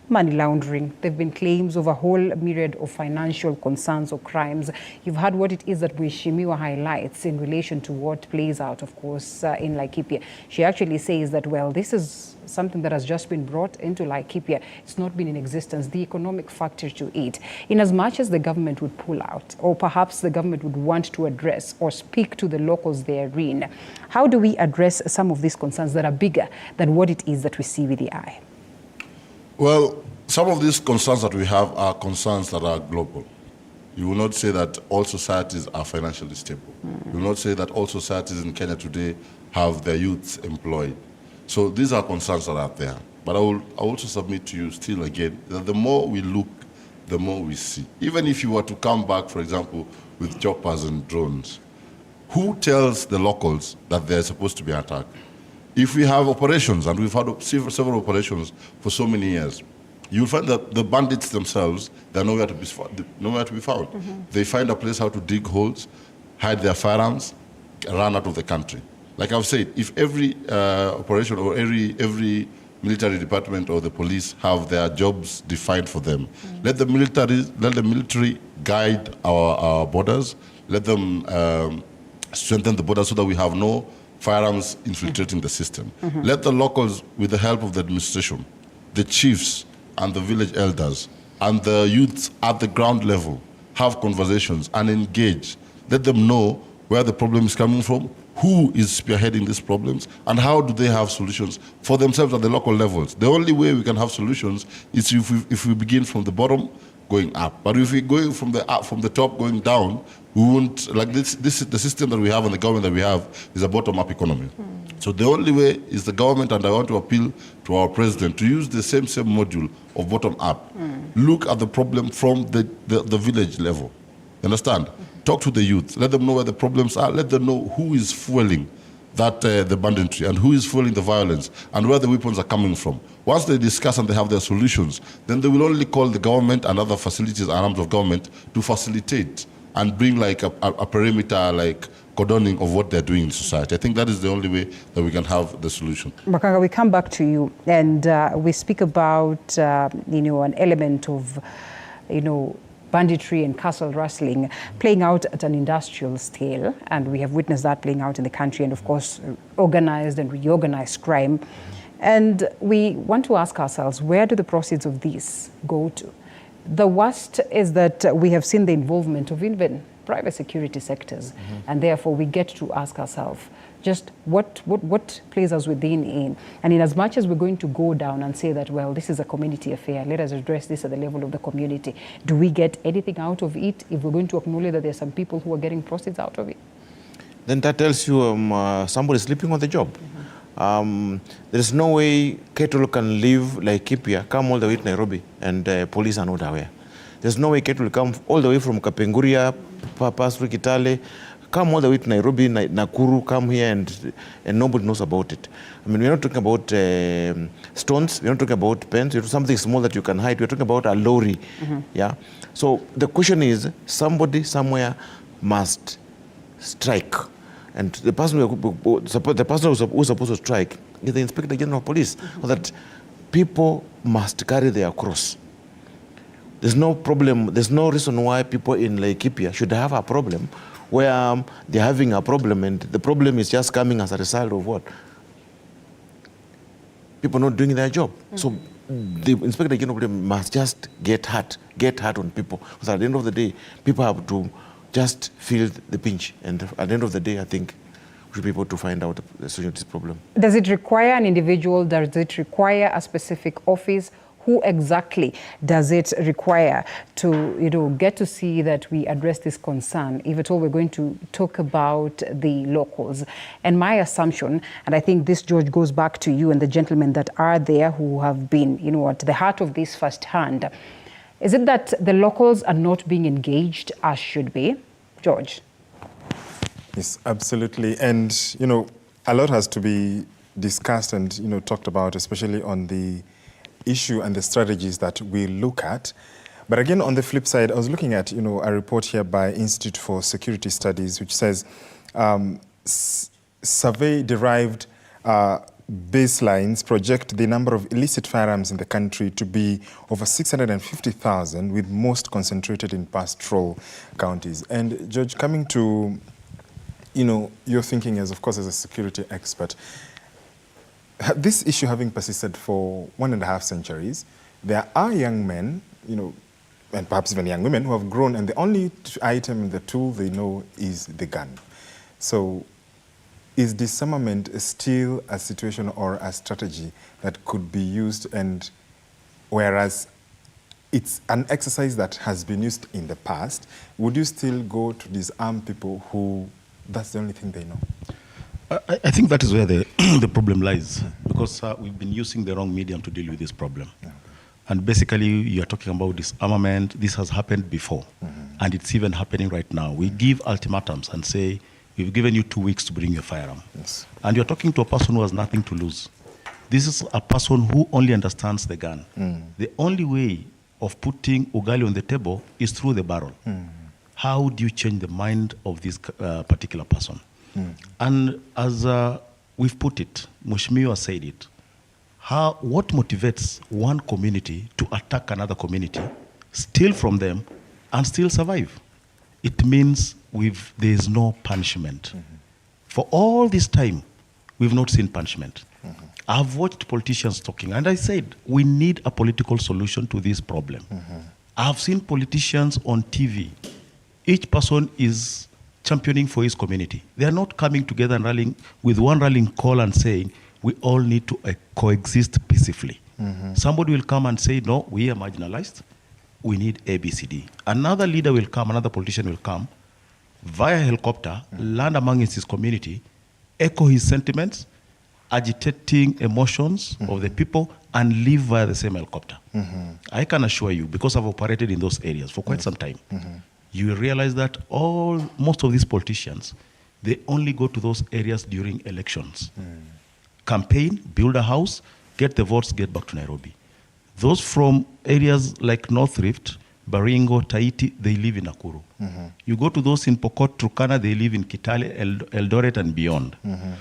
money laundering. There have been claims of a whole myriad of financial concerns or crimes. You've heard what it is that Mheshimiwa highlights in relation to what plays out, of course, in Laikipia. She actually says that, well, this is something that has just been brought into Laikipia. It's not been in existence, the economic factor to it. In as much as the government would pull out, or perhaps the government would want to address or speak to the locals therein, how do we address some of these concerns that are bigger than what it is that we see with the eye? Well, some of these concerns that we have are concerns that are global. You will not say that all societies are financially stable. You will not say that all societies in Kenya today have their youths employed. So these are concerns that are there. But I will also submit to you still again that the more we look, the more we see. Even if you were to come back, for example, with choppers and drones, who tells the locals that they're supposed to be attacked? If we have operations, and we've had several operations for so many years, you'll find that the bandits themselves, they're nowhere to be found. They find a place how to dig holes, hide their firearms, run out of the country. Like I've said, if every operation or every military department or the police have their jobs defined for them, let the military guide our borders, let them strengthen the borders so that we have no firearms infiltrating the system. Let the locals, with the help of the administration, the chiefs and the village elders and the youths at the ground level, have conversations and engage. Let them know where the problem is coming from, who is spearheading these problems, and how do they have solutions for themselves at the local levels. The only way we can have solutions is if we begin from the bottom going up. But if we're going from the top going down, we won't, like the system that we have and the government that we have is a bottom-up economy. So the only way is the government, and I want to appeal to our president to use the same module of bottom-up. Look at the problem from the village level. You understand? Talk to the youth. Let them know where the problems are. Let them know who is fueling that the banditry and who is fueling the violence and where the weapons are coming from. Once they discuss and they have their solutions, then they will only call the government and other facilities and arms of government to facilitate and bring like a perimeter, like cordoning of what they're doing in society. I think that is the only way that we can have the solution. Makanga, we come back to you, and we speak about an element of banditry and castle rustling playing out at an industrial scale, and we have witnessed that playing out in the country, and of course organized and reorganized crime. And we want to ask ourselves, where do the proceeds of this go to? The worst is that we have seen the involvement of even private security sectors, and therefore we get to ask ourselves just what plays us within in. And in as much as we're going to go down and say that, well, this is a community affair, let us address this at the level of the community, do we get anything out of it if we're going to acknowledge that there are some people who are getting proceeds out of it? Then that tells you somebody is sleeping on the job. There is no way cattle can live like Kipia, come all the way to Nairobi, and police are not aware. There's no way cattle come all the way from Kapenguria, pass through Kitale, come all the way to Nairobi, Nakuru, come here, and nobody knows about it. I mean, we're not talking about stones, we're not talking about pens, we're something small that you can hide, we're talking about a lorry. Yeah. So the question is, somebody somewhere must strike. And the person who's supposed to strike is the Inspector General of Police, so that people must carry their cross. There's no problem, there's no reason why people in Laikipia should have a problem where they're having a problem, and the problem is just coming as a result of what? People not doing their job. So the Inspector General must just get hard on people. Because at the end of the day, people have to just feel the pinch. And at the end of the day, I think we should be able to find out the solution to this problem. Does it require an individual? Does it require a specific office? Who exactly does it require to get to see that we address this concern, if at all we're going to talk about the locals? And my assumption, and I think this, George, goes back to you and the gentlemen that are there who have been, at the heart of this firsthand, is it that the locals are not being engaged as should be? George? Yes, absolutely. And, a lot has to be discussed and, talked about, especially on the issue and the strategies that we look at. But again, on the flip side, I was looking at, a report here by Institute for Security Studies, which says survey-derived baselines project the number of illicit firearms in the country to be over 650,000, with most concentrated in pastoral counties. And George, coming to, your thinking as, of course, as a security expert, this issue having persisted for 1.5 centuries, there are young men, and perhaps even young women who have grown, and the only item in the tool they know is the gun. So is disarmament still a situation or a strategy that could be used, and whereas it's an exercise that has been used in the past, would you still go to disarm people who that's the only thing they know? I think that is where the problem lies, because because we've been using the wrong medium to deal with this problem. And basically, you are talking about disarmament. This has happened before, and it's even happening right now. We give ultimatums and say, we've given you 2 weeks to bring your firearm. Yes. And you're talking to a person who has nothing to lose. This is a person who only understands the gun. The only way of putting ugali on the table is through the barrel. How do you change the mind of this particular person? And as we've put it, Mheshimiwa said it, what motivates one community to attack another community, steal from them, and still survive? It means there is no punishment. For all this time, we've not seen punishment. I've watched politicians talking, and I said, we need a political solution to this problem. I've seen politicians on TV. Each person is championing for his community. They are not coming together and rallying with one rallying call and saying, we all need to coexist peacefully. Somebody will come and say, no, we are marginalized. We need ABCD. Another leader will come, another politician will come, via helicopter, land amongst his community, echo his sentiments, agitating emotions of the people, and leave via the same helicopter. I can assure you, because I've operated in those areas for quite some time, you will realize that most of these politicians, they only go to those areas during elections. Campaign, build a house, get the votes, get back to Nairobi. Those from areas like North Rift, Baringo, Tahiti, they live in Nakuru. You go to those in Pokot, Turkana, they live in Kitale, Eldoret, and beyond.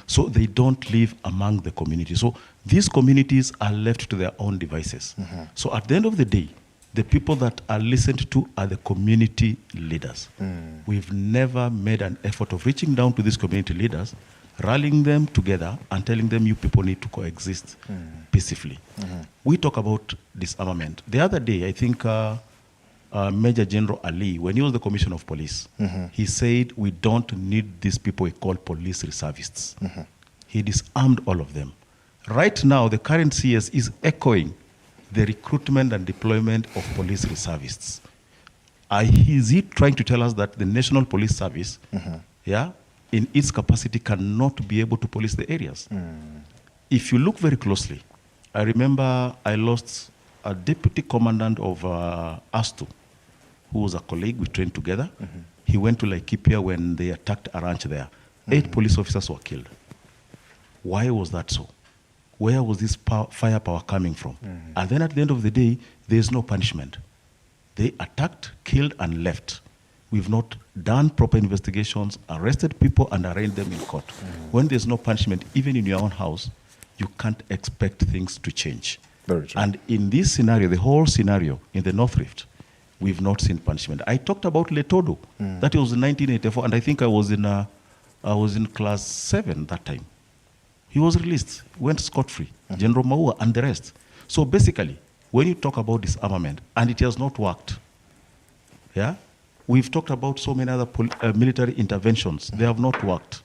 So they don't live among the community. So these communities are left to their own devices. So at the end of the day, the people that are listened to are the community leaders. We've never made an effort of reaching down to these community leaders, rallying them together and telling them you people need to coexist peacefully. We talk about disarmament. The other day, I think Major General Ali, when he was the Commissioner of Police, he said we don't need these people we call police reservists. He disarmed all of them. Right now, the current CS is echoing the recruitment and deployment of police reservists. Is he trying to tell us that the National Police Service, in its capacity, cannot be able to police the areas? If you look very closely, I remember I lost a deputy commandant of ASTU, who was a colleague, we trained together. He went to Laikipia when they attacked a ranch there. 8 police officers were killed. Why was that so? Where was this firepower coming from? And then at the end of the day, there's no punishment. They attacked, killed, and left. We've not done proper investigations, arrested people, and arraigned them in court. When there's no punishment, even in your own house, you can't expect things to change. Very true. And in this scenario, the whole scenario in the North Rift, we've not seen punishment. I talked about Letodo. That was in 1984, and I think I was in class 7 that time. He was released, went scot-free, General Maua and the rest. So basically, when you talk about disarmament, and it has not worked, we've talked about so many other military interventions. They have not worked.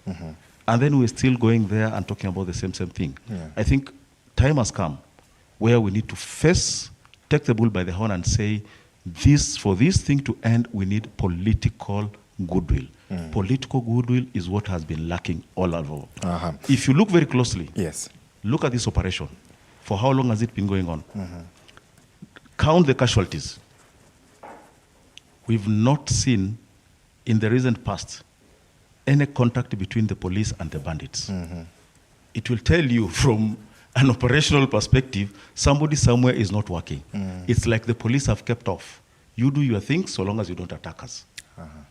And then we're still going there and talking about the same thing. I think time has come where we need to take the bull by the horn and say, for this thing to end, we need political goodwill. Political goodwill is what has been lacking all over. If you look very closely, look at this operation. For how long has it been going on? Count the casualties. We've not seen, in the recent past, any contact between the police and the bandits. It will tell you from an operational perspective, somebody somewhere is not working. It's like the police have kept off. You do your thing so long as you don't attack us.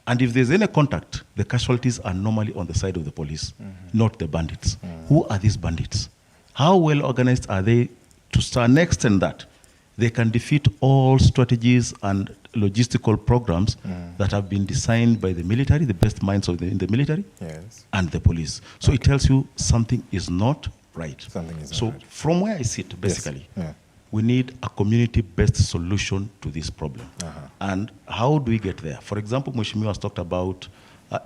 And if there's any contact, the casualties are normally on the side of the police, not the bandits. Who are these bandits? How well organized are they to an extent that they can defeat all strategies and logistical programs that have been designed by the military, the best minds in the military, and the police? So it tells you something is not right. So from where I sit, basically, we need a community-based solution to this problem. And how do we get there? For example, Mheshimiwa has talked about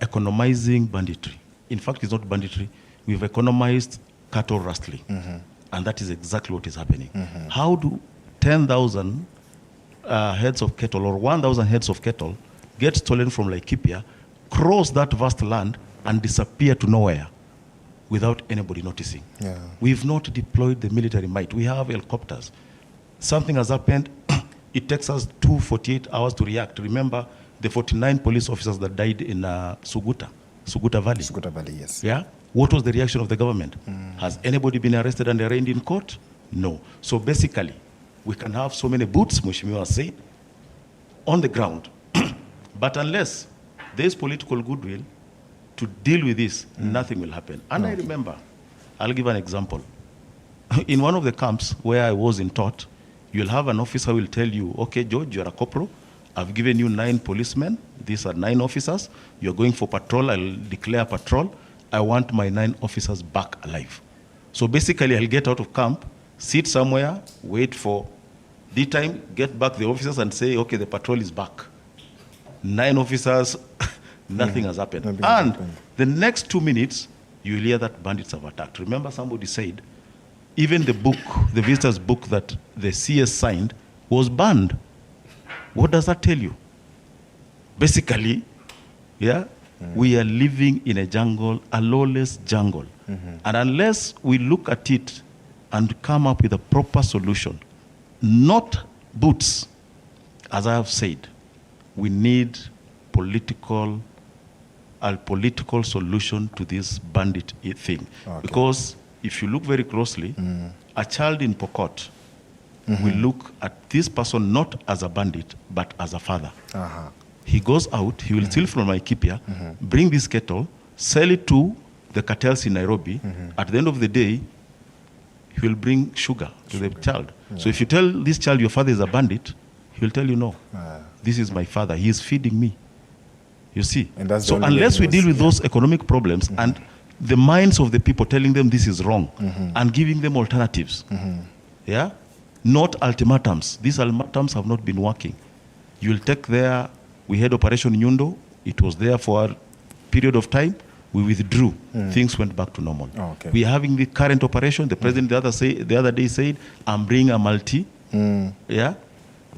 economizing banditry. In fact, it's not banditry. We've economized cattle rustling. And that is exactly what is happening. How do 10,000 heads of cattle or 1,000 heads of cattle get stolen from Laikipia, cross that vast land, and disappear to nowhere? without anybody noticing. Yeah. We've not deployed the military might. We have helicopters. Something has happened, it takes us 48 hours to react. Remember the 49 police officers that died in Suguta Valley. Suguta Valley, yes. Yeah? What was the reaction of the government? Has anybody been arrested and arraigned in court? No. So basically, we can have so many boots, Mheshimiwa said, on the ground. But unless there's political goodwill to deal with this, nothing will happen. And I remember, I'll give an example. In one of the camps where I was in Tot, you'll have an officer who will tell you, okay, George, you're a corporal. I've given you 9 policemen. These are 9 officers. You're going for patrol. I'll declare patrol. I want my 9 officers back alive. So basically, I'll get out of camp, sit somewhere, wait for the time, get back the officers and say, okay, the patrol is back. 9 officers, nothing has happened. The next 2 minutes, you'll hear that bandits have attacked. Remember somebody said, even the book, the visitor's book that the CS signed was banned. What does that tell you? Basically, yeah, we are living in a jungle, a lawless jungle. And unless we look at it and come up with a proper solution, not boots, as I have said, we need a political solution to this bandit thing. Okay. Because if you look very closely, a child in Pokot will look at this person not as a bandit, but as a father. He goes out, he will steal from Laikipia, bring this kettle, sell it to the cartels in Nairobi. At the end of the day, he will bring sugar to the child. Yeah. So if you tell this child your father is a bandit, he will tell you, no, this is my father, he is feeding me. You see? And that's so unless we deal with those economic problems and the minds of the people telling them this is wrong and giving them alternatives, yeah, not ultimatums. These ultimatums have not been working. You will take there, we had Operation Nyundo, it was there for a period of time, we withdrew, things went back to normal. Okay. We are having the current operation, the president the other day said, I'm bringing a multi, yeah,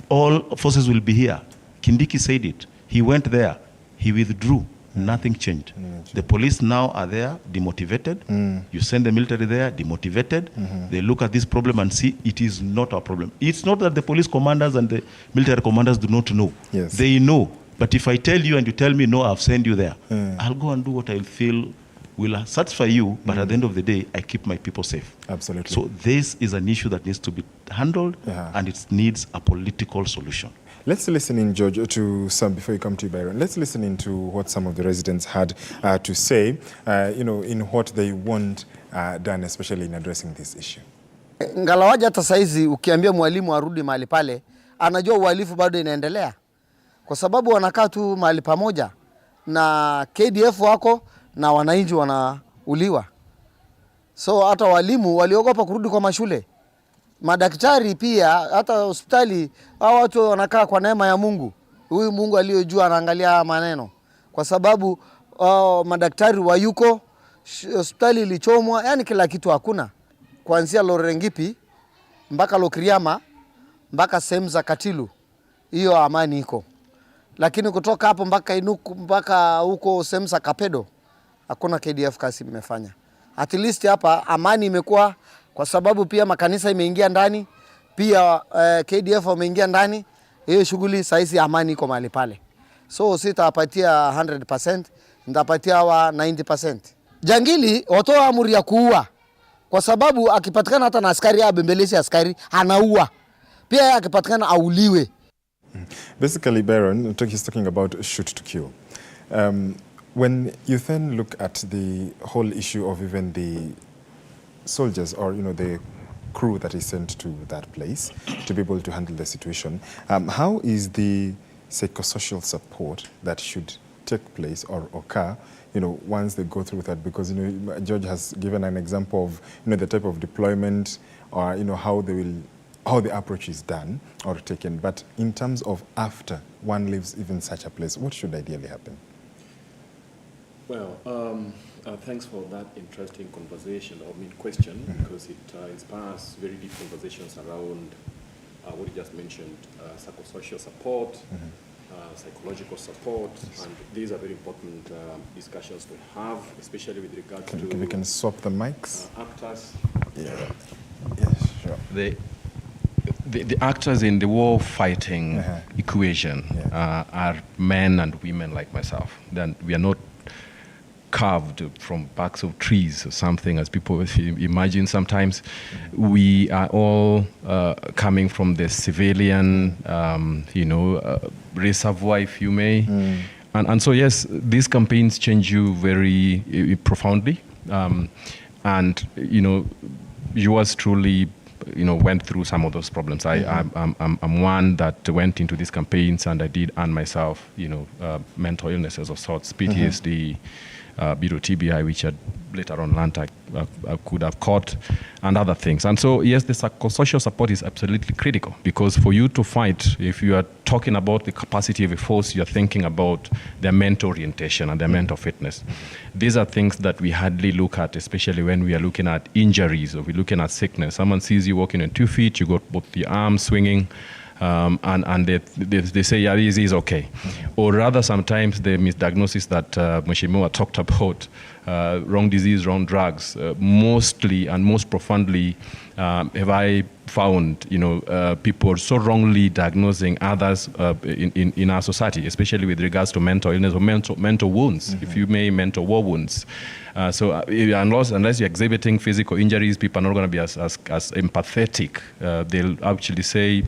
all forces will be here. Kindiki said it, he went there, he withdrew, nothing changed. The police now are there, demotivated. You send the military there, demotivated. They look at this problem and see it is not our problem. It's not that the police commanders and the military commanders do not know. Yes. They know. But if I tell you and you tell me, no, I've sent you there, I'll go and do what I feel will satisfy you, but at the end of the day, I keep my people safe. Absolutely. So this is an issue that needs to be handled, and it needs a political solution. Let's listen in, George, to some, before you come to you, Byron, let's listen into what some of the residents had to say, in what they want done, especially in addressing this issue. Ngalawaja hata saizi ukiambia mwalimu arudi mahali pale, anajua uhalifu bado inaendelea. Kwa sababu wanakaa tu mahali pamoja na KDF wako na wananchi wanauliwa. So hata walimu waliogopa kurudi kwa mashule. Madaktari pia, hata hospitali, hao watu wanakaa kwa neema ya Mungu. Huyu Mungu aliyojua anaangalia maneno. Kwa sababu madaktari wayuko, hospitali ilichomwa, yani kila kitu hakuna. Kuanzia Lorengipi mpaka Lokriama mpaka sehemu za Katilu, hiyo amani iko. Lakini kutoka hapo mpaka Inuku mpaka huko sehemu za Kapedo hakuna KDF kasi imefanya. At least hapa amani imekuwa, kwa sababu pia makanisa imeingia ndani, pia KDF wameingia ndani. Hiyo shughuli saizi amani iko mahali pale. So sitapatia 100%, nitapatia hawa 90%. Jangili watoa amri ya kuua, kwa sababu akipatikana hata na askari abembelezi askari anaua. Pia akipatikana auliwe. Basically, Baron, he's talking about shoot to kill. When you then look at the whole issue of even the soldiers or, the crew that is sent to that place to be able to handle the situation, how is the psychosocial support that should take place or occur, once they go through that? Because, George has given an example of, the type of deployment or, how the approach is done or taken. But in terms of after one leaves even such a place, what should ideally happen? Well, thanks for that interesting conversation, question, because it inspires very deep conversations around what you just mentioned, psychosocial support, psychological support, and these are very important discussions to have, especially with regard to... We can swap the mics. Actors. Yeah. Yes, sure. The actors in the war fighting equation are men and women like myself. Then we are not carved from backs of trees or something, as people imagine sometimes. We are all coming from the civilian, reservoir, if you may. And so, yes, these campaigns change you very profoundly. And, yours truly, went through some of those problems. I'm one that went into these campaigns, and I did earn myself, mental illnesses of sorts, PTSD, TBI, which I later on learned I could have caught, and other things. And so, yes, the psychosocial support is absolutely critical, because for you to fight, if you are talking about the capacity of a force, you're thinking about their mental orientation and their mental fitness. These are things that we hardly look at, especially when we are looking at injuries or we're looking at sickness. Someone sees you walking on 2 feet, you got both the arms swinging, and they say, yeah, this is okay. Or rather, sometimes the misdiagnosis that Mheshimiwa talked about, wrong disease, wrong drugs, mostly and most profoundly have I found, people so wrongly diagnosing others in our society, especially with regards to mental illness or mental wounds, if you may, mental war wounds. So unless you're exhibiting physical injuries, people are not going to be as empathetic. They'll actually say,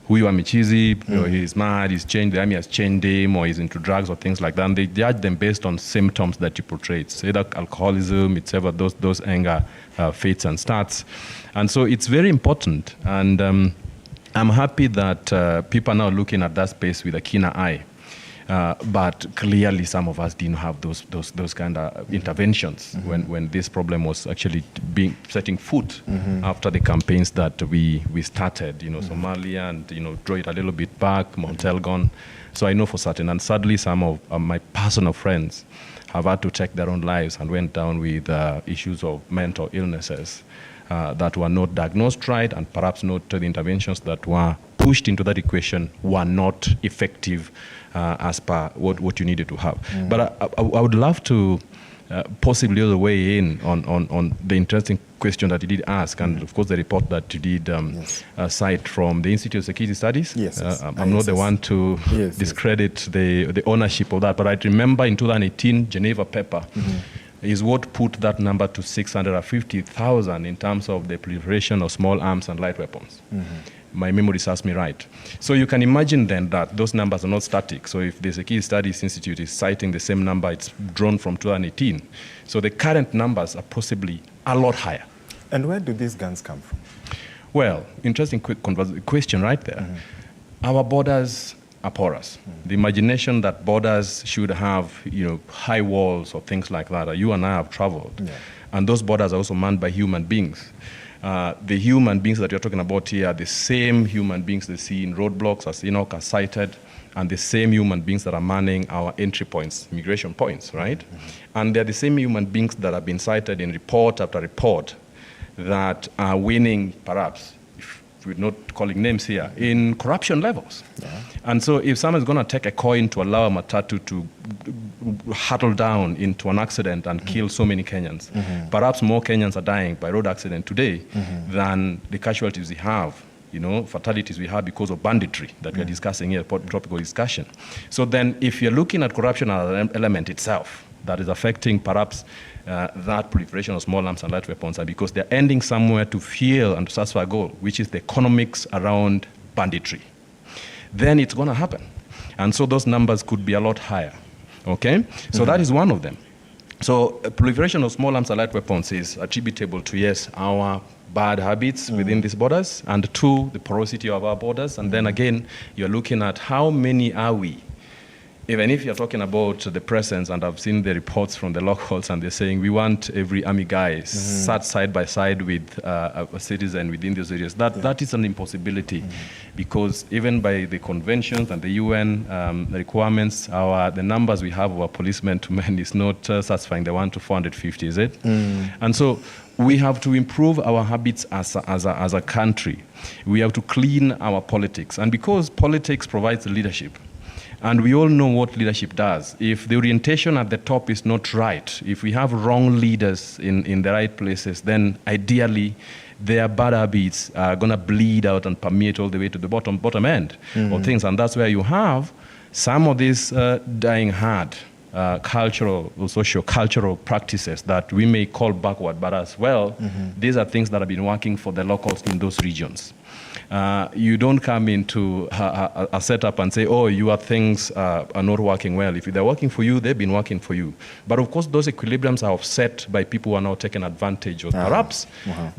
huyu amechizi, he's mad, he's changed, the army has changed him, or he's into drugs or things like that. And they judge them based on symptoms that you portray. It's either alcoholism, it's ever those anger fits and starts. And so it's very important. And I'm happy that people are now looking at that space with a keener eye. But clearly some of us didn't have those kind of interventions when this problem was actually setting foot after the campaigns that we started, Somalia and, draw it a little bit back, Mount Elgon. So I know for certain, and sadly some of my personal friends have had to take their own lives and went down with issues of mental illnesses that were not diagnosed right, and perhaps not the interventions that were pushed into that equation were not effective as per what you needed to have. But I would love to possibly other way in on the interesting question that you did ask, and of course the report that you did cite from the Institute of Security Studies. I'm not the one to discredit the ownership of that, but I remember in 2018 Geneva paper is what put that number to 650,000 in terms of the proliferation of small arms and light weapons. My memory serves me right. So you can imagine then that those numbers are not static. So if the Security Studies Institute is citing the same number, it's drawn from 2018. So the current numbers are possibly a lot higher. And where do these guns come from? Well, interesting question right there. Our borders are porous. The imagination that borders should have, high walls or things like that, you and I have traveled. And those borders are also manned by human beings. The human beings that you're talking about here are the same human beings they see in roadblocks, as Enoch has cited, and the same human beings that are manning our entry points, immigration points, right? And they're the same human beings that have been cited in report after report that are winning, perhaps, if we're not calling names here, in corruption levels. And so if someone's going to take a coin to allow a matatu to hurtle down into an accident and kill so many Kenyans, perhaps more Kenyans are dying by road accident today than the casualties we have, fatalities we have because of banditry that we are discussing here, topical discussion. So then if you're looking at corruption as an element itself that is affecting perhaps that proliferation of small arms and light weapons, and because they're ending somewhere to fuel and to satisfy a goal, which is the economics around banditry, then it's going to happen. And so those numbers could be a lot higher. Okay? So that is one of them. So proliferation of small arms and light weapons is attributable to, yes, our bad habits within these borders, and two, the porosity of our borders. And then again, you're looking at how many are we? Even if you're talking about the presence, and I've seen the reports from the locals, and they're saying we want every army guy sat side by side with a citizen within those areas. That is an impossibility, because even by the conventions and the UN requirements, the numbers we have of our policemen to men is not satisfying the 1 to 450, is it? And so we have to improve our habits as a country. We have to clean our politics, and because politics provides leadership, And we all know what leadership does. If the orientation at the top is not right, if we have wrong leaders in the right places, then ideally their bad habits are going to bleed out and permeate all the way to the bottom end of things. And that's where you have some of these dying hard cultural or socio-cultural practices that we may call backward, but as well, these are things that have been working for the locals in those regions. You don't come into a setup and say, oh, your things are not working well. If they're working for you, they've been working for you. But of course, those equilibriums are offset by people who are now taking advantage of perhaps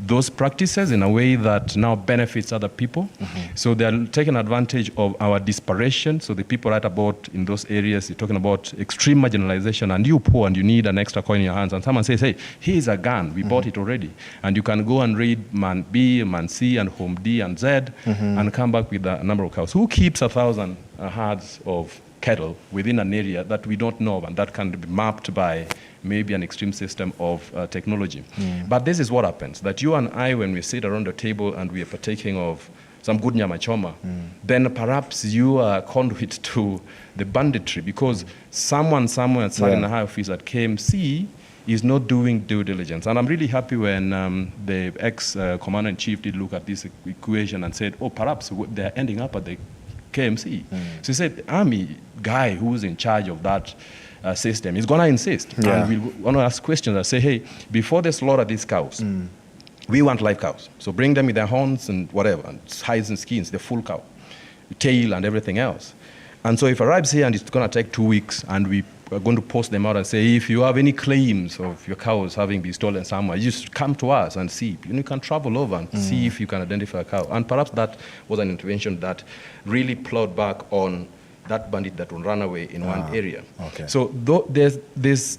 those practices in a way that now benefits other people. So they're taking advantage of our desperation. So the people right about in those areas, you're talking about extreme marginalization, and you poor and you need an extra coin in your hands. And someone says, hey, here's a gun. We bought it already. And you can go and raid Man B, Man C, and Home D and Z, and come back with a number of cows. Who keeps 1,000 herds of cattle within an area that we don't know of, and that can be mapped by maybe an extreme system of technology? But this is what happens, that you and I, when we sit around the table and we are partaking of some good nyama choma, then perhaps you are conduit to the banditry, because someone somewhere in a high office at KMC is not doing due diligence. And I'm really happy when the ex-commander-in-chief did look at this equation and said, oh, perhaps they're ending up at the KMC. So he said, the army guy who's in charge of that system is going to insist. And we're going to ask questions and say, hey, before they slaughter these cows, we want live cows. So bring them with their horns and whatever, and hides and skins, the full cow, tail and everything else. And so if it arrives here and it's going to take 2 weeks, and we are going to post them out and say, if you have any claims of your cows having been stolen somewhere, just come to us and see. You can travel over and see if you can identify a cow. And perhaps that was an intervention that really plowed back on that bandit that will run away in one area. So there's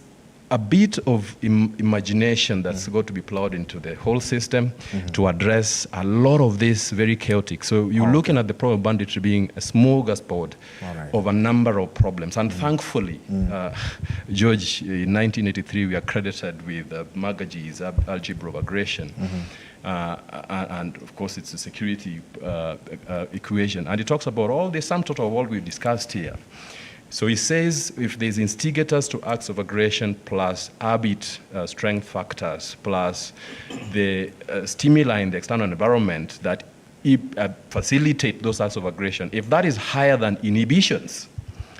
a bit of imagination that's got to be plowed into the whole system to address a lot of this very chaotic. So you're looking at the problem of banditry being a smorgasbord of a number of problems. And thankfully, George, in 1983, we are credited with Magaji's algebra of aggression. And of course, it's a security equation. And it talks about all the sum total of all we've discussed here. So he says if there's instigators to acts of aggression plus habit strength factors plus the stimuli in the external environment that facilitate those acts of aggression, if that is higher than inhibitions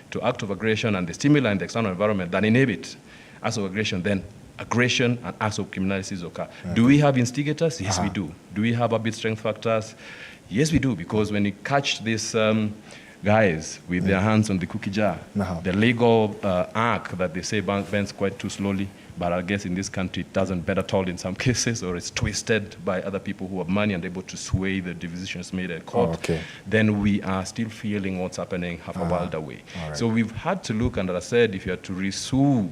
to act of aggression and the stimuli in the external environment that inhibit acts of aggression, then aggression and acts of criminalities occur. Do we have instigators? Yes, we do. Do we have habit strength factors? Yes, we do, because when you catch this guys with their hands on the cookie jar, the legal arc that they say bends quite too slowly, but I guess in this country it doesn't bend at all in some cases, or it's twisted by other people who have money and able to sway the decisions made at court, then we are still feeling what's happening half a world away. So we've had to look, and as I said, if you had to resue,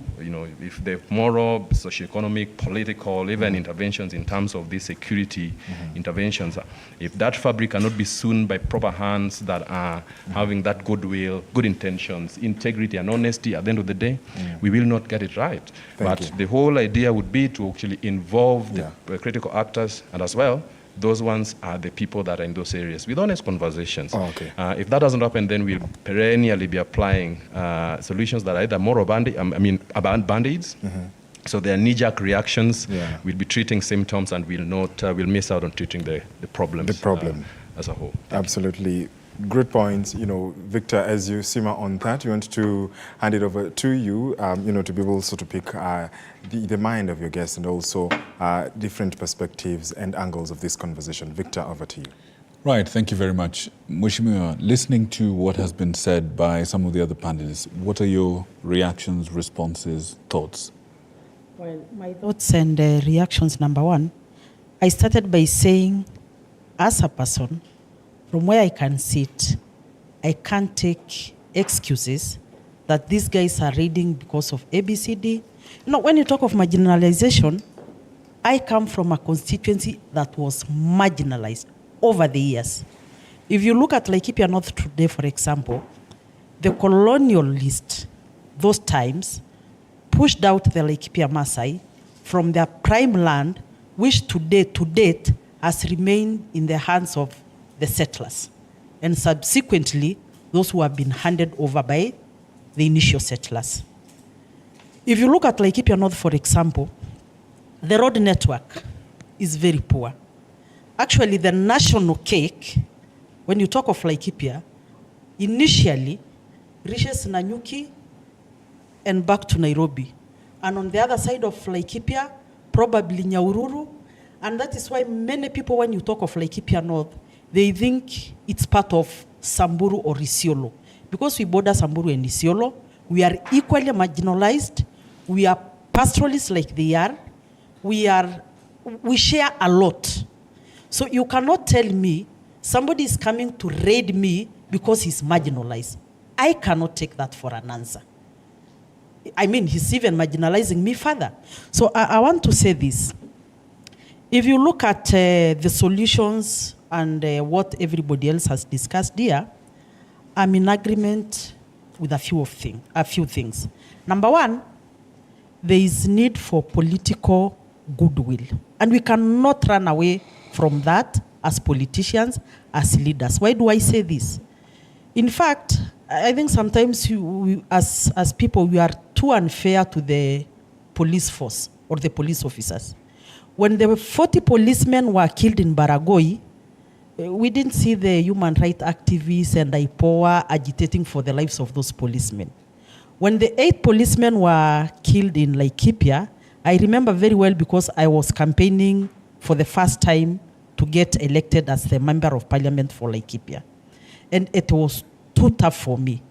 if the moral, socioeconomic, political, even interventions in terms of these security interventions, if that fabric cannot be sewn by proper hands that are having that goodwill, good intentions, integrity and honesty, at the end of the day, we will not get it right. But the whole idea would be to actually involve the critical actors, and as well, those ones are the people that are in those areas with honest conversations. If that doesn't happen, then we'll perennially be applying solutions that are either moral band-aids. So there are knee-jerk reactions. We'll be treating symptoms, and we'll miss out on treating the problems. The problem as a whole. Absolutely. Great points. Victor, as you simmer on that, we want to hand it over to you, to be able to pick the mind of your guests and also different perspectives and angles of this conversation. Victor, over to you. Right, thank you very much. Mheshimiwa, listening to what has been said by some of the other panelists, what are your reactions, responses, thoughts? Well, my thoughts and reactions, number one, I started by saying, as a person, from where I can sit, I can't take excuses that these guys are reading because of ABCD. When you talk of marginalization, I come from a constituency that was marginalized over the years. If you look at Laikipia North today, for example, the colonialists, those times, pushed out the Laikipia Maasai from their prime land, which today, to date, has remained in the hands of the settlers. And subsequently, those who have been handed over by the initial settlers. If you look at Laikipia North, for example, the road network is very poor. Actually, the national cake, when you talk of Laikipia, initially reaches Nanyuki and back to Nairobi. And on the other side of Laikipia, probably Nyahururu. And that is why many people, when you talk of Laikipia North, they think it's part of Samburu or Isiolo. Because we border Samburu and Isiolo, we are equally marginalized. We are pastoralists like they are. We share a lot. So you cannot tell me somebody is coming to raid me because he's marginalized. I cannot take that for an answer. I mean, he's even marginalizing me further. So I want to say this. If you look at the solutions and what everybody else has discussed here, I'm in agreement with a few things. Number one, there is need for political goodwill. And we cannot run away from that as politicians, as leaders. Why do I say this? In fact, I think sometimes as people, we are too unfair to the police force or the police officers. When the 40 policemen were killed in Baragoi, we didn't see the human rights activists and IPOA agitating for the lives of those policemen. When the 8 policemen were killed in Laikipia, I remember very well because I was campaigning for the first time to get elected as the member of parliament for Laikipia. And it was too tough for me.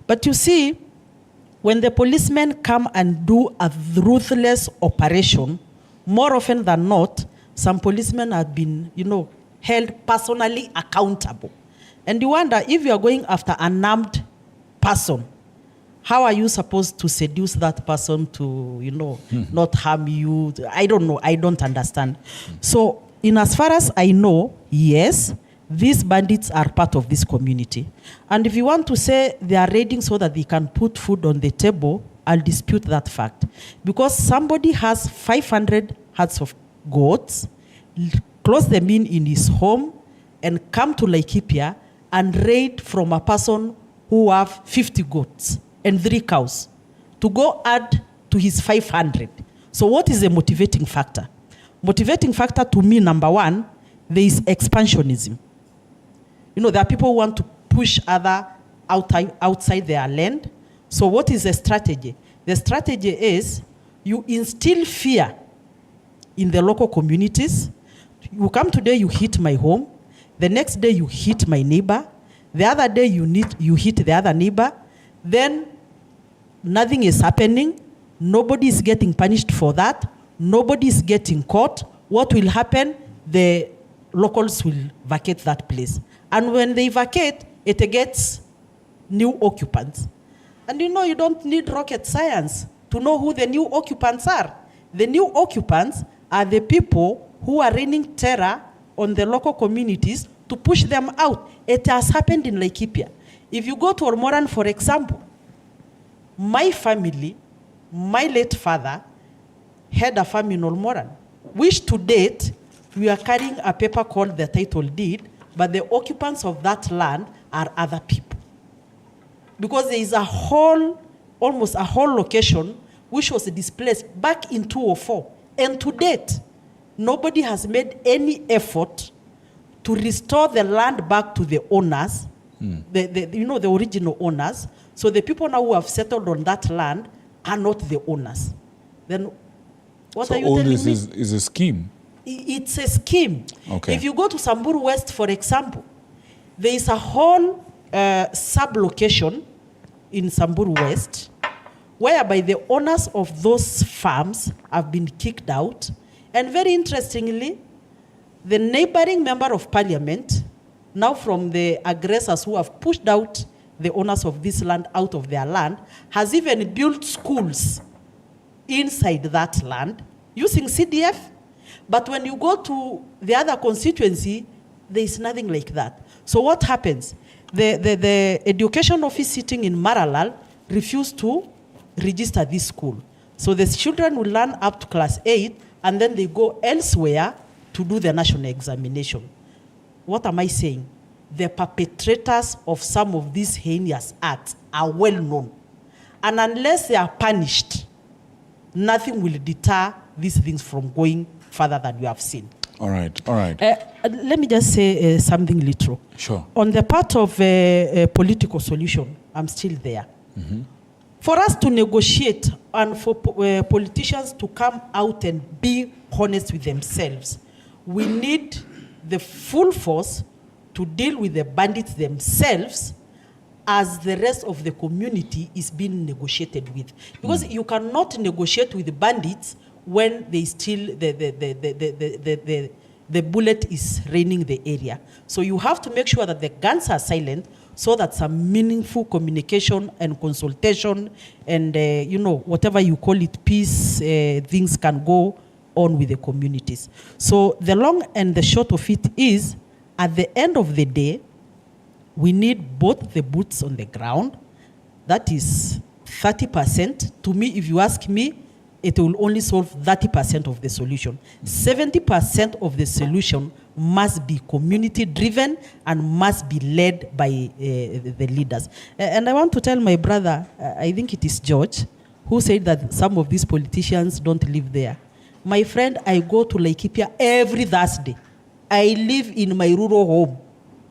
But you see, when the policemen come and do a ruthless operation, more often than not, some policemen have been, held personally accountable. And you wonder, if you are going after an armed person, how are you supposed to seduce that person to, not harm you? I don't know. I don't understand. So, in as far as I know, yes, these bandits are part of this community. And if you want to say they are raiding so that they can put food on the table, I'll dispute that fact. Because somebody has 500 herds of goats, close them in his home, and come to Laikipia and raid from a person who have 50 goats and 3 cows to go add to his 500. So what is the motivating factor? Motivating factor to me, number one, there is expansionism. There are people who want to push other outside their land. So what is the strategy? The strategy is you instill fear in the local communities. You come today, you hit my home. The next day, you hit my neighbor. The other day, you hit the other neighbor. Then nothing is happening. Nobody is getting punished for that. Nobody is getting caught. What will happen? The locals will vacate that place. And when they vacate, it gets new occupants. And you don't need rocket science to know who the new occupants are. The new occupants are the people who are raining terror on the local communities to push them out. It has happened in Laikipia. If you go to Ormoran, for example, my family, my late father, had a farm in Ormoran, which to date, we are carrying a paper called the title deed, but the occupants of that land are other people. Because there is almost a whole location which was displaced back in 2004. And to date, nobody has made any effort to restore the land back to the owners, the original owners. So the people now who have settled on that land are not the owners. Then what are you telling me? So all this is a scheme? It's a scheme. Okay. If you go to Samburu West, for example, there is a whole sub-location in Samburu West whereby the owners of those farms have been kicked out. And very interestingly, the neighboring member of parliament, now from the aggressors who have pushed out the owners of this land out of their land, has even built schools inside that land using CDF. But when you go to the other constituency, there is nothing like that. So what happens? The education office sitting in Maralal refused to register this school. So the children will learn up to class 8, and then they go elsewhere to do the national examination. What am I saying? the perpetrators of some of these heinous acts are well known. And unless they are punished, nothing will deter these things from going further than you have seen. All right, all right. Let me just say something little. Sure. On the part of a political solution, I'm still there. For us to negotiate and for politicians to come out and be honest with themselves, we need the full force to deal with the bandits themselves as the rest of the community is being negotiated with. Because you cannot negotiate with the bandits when they still, the bullet is raining the area. So you have to make sure that the guns are silent so that some meaningful communication and consultation and, whatever you call it, peace, things can go on with the communities. So the long and the short of it is, at the end of the day, we need both the boots on the ground. That is 30%. To me, if you ask me, it will only solve 30% of the solution. 70% of the solution must be community-driven and must be led by the leaders. And I want to tell my brother, I think it is George, who said that some of these politicians don't live there. My friend, I go to Laikipia every Thursday. I live in my rural home.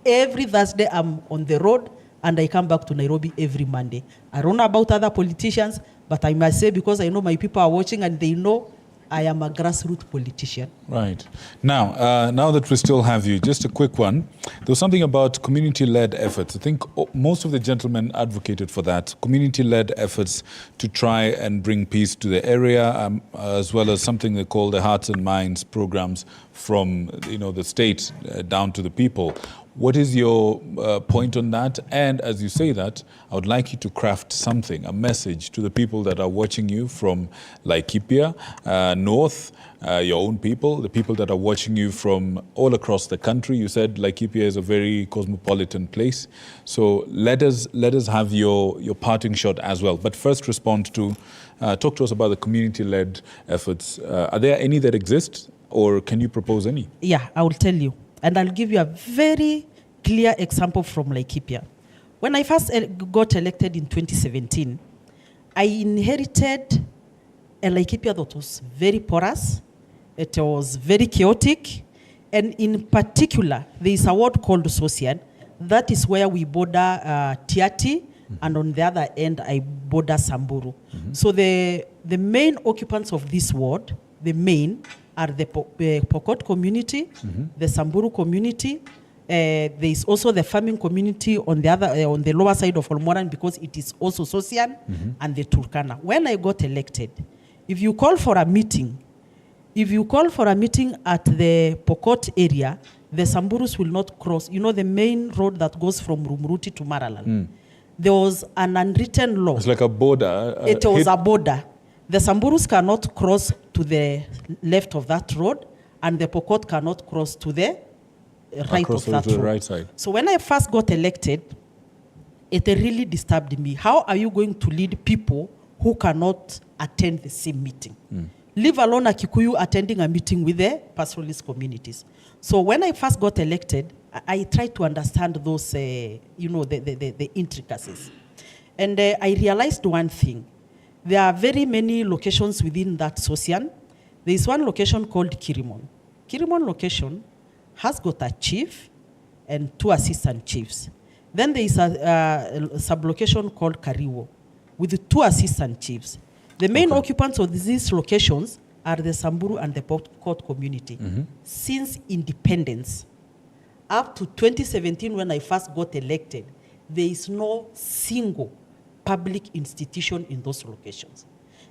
Every Thursday, I'm on the road, and I come back to Nairobi every Monday. I don't know about other politicians, but I must say, because I know my people are watching and they know I am a grassroots politician. Right. Now, now that we still have you, just a quick one. There was something about community-led efforts. I think most of the gentlemen advocated for that. Community-led efforts to try and bring peace to the area, as well as something they call the Hearts and Minds programs from the state down to the people. What is your point on that? And as you say that, I would like you to craft something, a message to the people that are watching you from Laikipia, North, your own people, the people that are watching you from all across the country. You said Laikipia is a very cosmopolitan place. So let us have your parting shot as well. But first respond to, talk to us about the community-led efforts. Are there any that exist, or can you propose any? Yeah, I will tell you. And I'll give you a very clear example from Laikipia. When I first got elected in 2017, I inherited a Laikipia that was very porous, it was very chaotic, and in particular, there is a ward called Sosian. That is where we border Tiati, and on the other end, I border Samburu. So the main occupants of this ward, are the Pokot community, the Samburu community. There is also the farming community on the lower side of Olmoran, because it is also Sosian, and the Turkana. When I got elected, if you call for a meeting at the Pokot area, the Samburus will not cross. The main road that goes from Rumuruti to Maralal. There was an unwritten law. It's like a border. It was a border. The Samburus cannot cross to the left of that road, and the Pokot cannot cross to the right of that road. The right side. So when I first got elected, it really disturbed me. How are you going to lead people who cannot attend the same meeting? Leave alone a Kikuyu attending a meeting with the pastoralist communities. So when I first got elected, I tried to understand those, the intricacies. And I realized one thing. There are very many locations within that Sosian. There is one location called Kirimon. Kirimon location has got a chief and 2 assistant chiefs. Then there is a sub-location called Kariwo with 2 assistant chiefs. The main occupants of these locations are the Samburu and the Pokot community. Since independence, up to 2017 when I first got elected, there is no single public institution in those locations.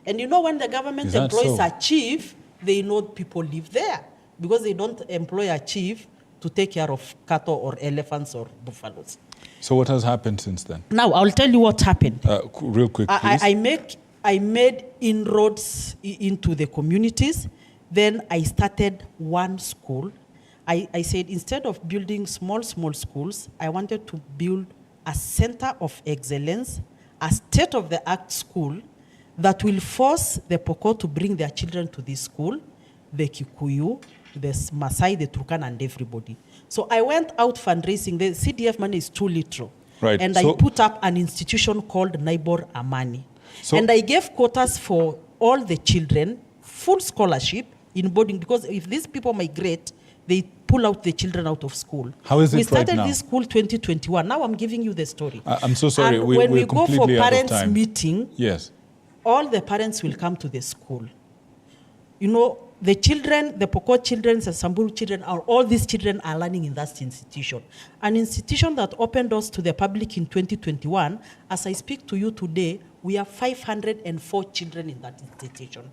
And when the government employs a chief, they know people live there, because they don't employ a chief to take care of cattle or elephants or buffaloes. So what has happened since then? Now, I'll tell you what happened. Real quick, please. I made inroads into the communities. Then I started one school. I said, instead of building small schools, I wanted to build a center of excellence, a state-of-the-art school that will force the Pokot to bring their children to this school, the Kikuyu, the Maasai, the Turkana, and everybody. So I went out fundraising. The CDF money is too little. Right. And So- I put up an institution called Naibor Amani. So- and I gave quotas for all the children, full scholarship in boarding, because if these people migrate, they pull out the children out of school. How is it we right started now? this school 2021. Now I'm giving you the story. I'm so sorry. And We're when we go for completely out of parents' time. meeting, Yes. all the parents will come to the school. You know, the children, the Pokot children, the Samburu children, all these children are learning in that institution. An institution that opened doors to the public in 2021. As I speak to you today, we have 504 children in that institution.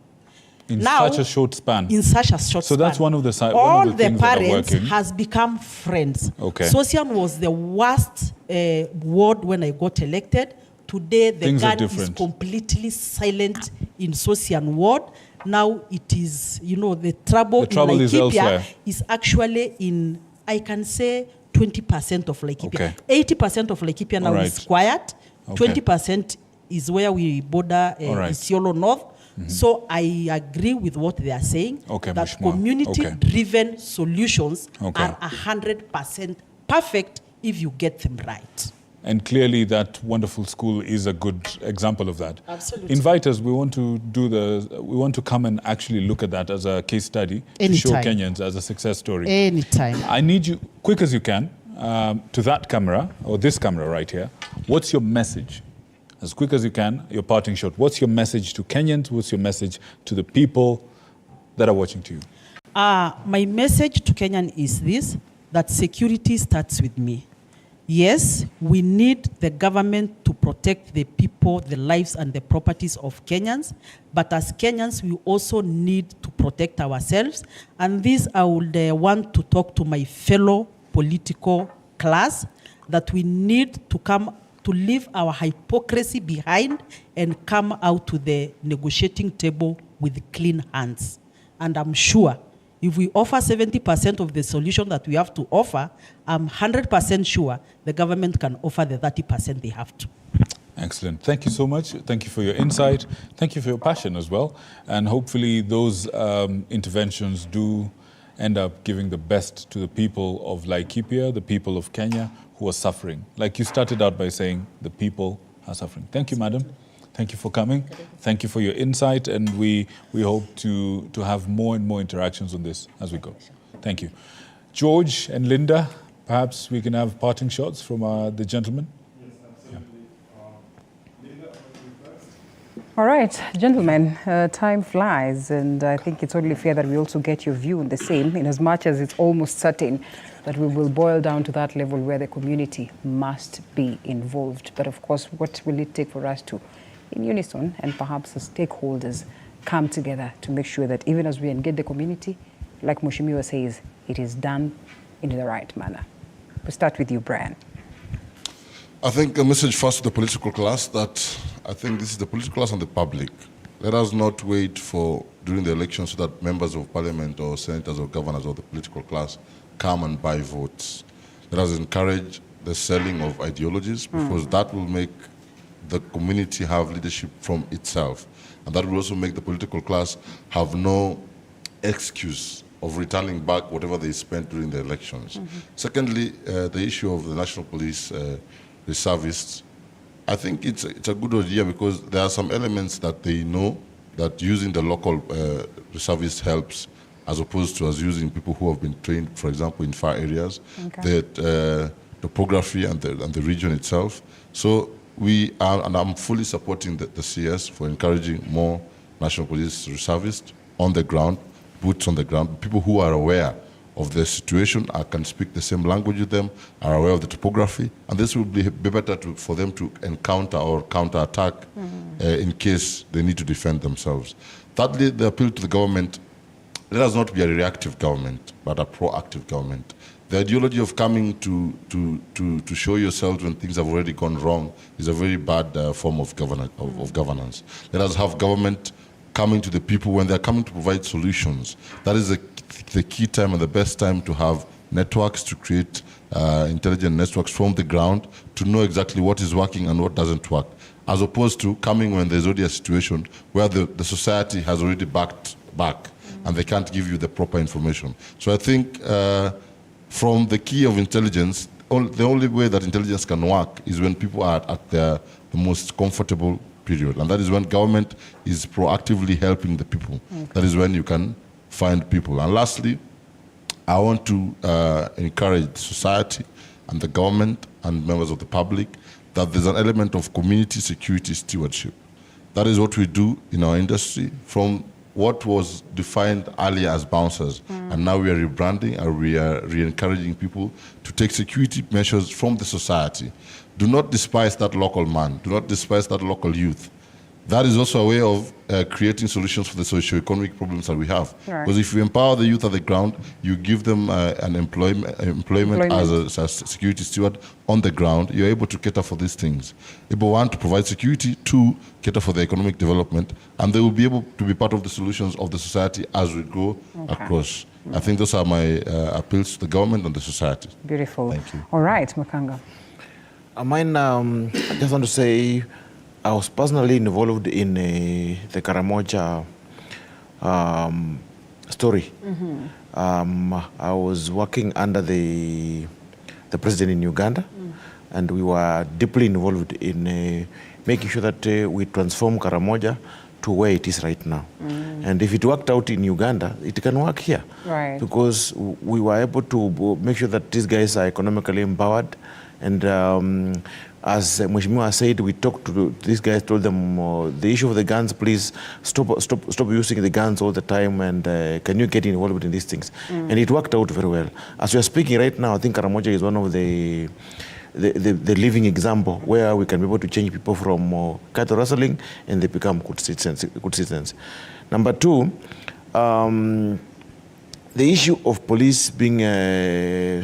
In Now, such a short span. In such a short So span. that's one of the all things that are parents working. has become friends. Okay. Sosian was the worst ward when I got elected. Today, the Things are gun is different. completely silent in Sosian ward. Now it is, you know, the trouble The trouble in is Laikipia elsewhere. is actually in, I can say, 20% of Laikipia. Okay. 80% of Laikipia now All right. is quiet. Okay. 20% is where we border All right. Isiolo North. So I agree with what they are saying, Okay, that Mheshimiwa. community-driven solutions Okay. are 100% perfect if you get them right. And clearly that wonderful school is a good example of that. Absolutely. Invite us. We want to come and actually look at that as a case study to show Anytime. Kenyans as a success story. Anytime. I need you, quick as you can, to that camera, or this camera right here. What's your message? As quick as you can, your parting shot. What's your message to Kenyans? What's your message to the people that are watching to you? My message to Kenyan is this, that security starts with me. Yes, we need the government to protect the people, the lives and the properties of Kenyans, but as Kenyans, we also need to protect ourselves. And this, I would want to talk to my fellow political class, that we need to come to leave our hypocrisy behind and come out to the negotiating table with clean hands. And I'm sure if we offer 70% of the solution that we have to offer, I'm 100% sure the government can offer the 30% they have to. Excellent. Thank you so much. Thank you for your insight. Thank you for your passion as well. And hopefully those interventions do end up giving the best to the people of Laikipia, the people of Kenya who are suffering. Like you started out by saying, the people are suffering. Thank you, madam. Thank you for coming. Thank you for your insight, and we hope to have more and more interactions on this as we go. Thank you. George and Linda, perhaps we can have parting shots from the gentleman. Yes, absolutely. Linda, All right, gentlemen, time flies, and I think it's only fair that we also get your view on the same, in as much as it's almost certain that we will boil down to that level where the community must be involved. But of course, what will it take for us to, in unison, and perhaps as stakeholders, come together to make sure that even as we engage the community, like Mheshimiwa says, it is done in the right manner. We'll start with you, Brian. I think a message first to the political class that I think this is the political class and the public. Let us not wait for during the election so that members of parliament or senators or governors or the political class come and buy votes. Let us encourage the selling of ideologies, because that will make the community have leadership from itself. And that will also make the political class have no excuse of returning back whatever they spent during the elections. Secondly, the issue of the National Police reservists, I think it's a good idea, because there are some elements that they know that using the local reservists helps, as opposed to us using people who have been trained, for example, in far areas, the topography and the region itself. So we are, and I'm fully supporting the CS for encouraging more National Police reservists on the ground, boots on the ground, people who are aware of the situation, can speak the same language with them, are aware of the topography, and this will be better for them to encounter or counterattack in case they need to defend themselves. Thirdly, the appeal to the government, let us not be a reactive government, but a proactive government. The ideology of coming to show yourselves when things have already gone wrong is a very bad form of governance. Let us have government coming to the people when they're coming to provide solutions. That is the key time and the best time to have networks, to create intelligent networks from the ground, to know exactly what is working and what doesn't work, as opposed to coming when there's already a situation where the society has already backed back and they can't give you the proper information. So I think from the key of intelligence, the only way that intelligence can work is when people are at the most comfortable period. And that is when government is proactively helping the people. Okay. That is when you can find people. And lastly, I want to encourage society and the government and members of the public that there's an element of community security stewardship. That is what we do in our industry from what was defined earlier as bouncers. And now we are rebranding and we are re-encouraging people to take security measures from the society. Do not despise that local man. Do not despise that local youth. That is also a way of creating solutions for the socio-economic problems that we have. Right. Because if you empower the youth at the ground, you give them an employment as a security steward on the ground, you're able to cater for these things. People want to provide security to cater for the economic development, and they will be able to be part of the solutions of the society as we go across. I think those are my appeals to the government and the society. Beautiful. Thank you. All right, Makanga. Mine, I just want to say, I was personally involved in the Karamoja story. I was working under the president in Uganda, and we were deeply involved in making sure that we transform Karamoja to where it is right now. And if it worked out in Uganda, it can work here. Right. Because we were able to make sure that these guys are economically empowered. And as Mheshimiwa said, we talked to these guys, told them the issue of the guns, please stop using the guns all the time, and can you get involved in these things? And it worked out very well. As we are speaking right now, I think Karamoja is one of the living example where we can be able to change people from cattle rustling and they become good citizens. Number two, the issue of police being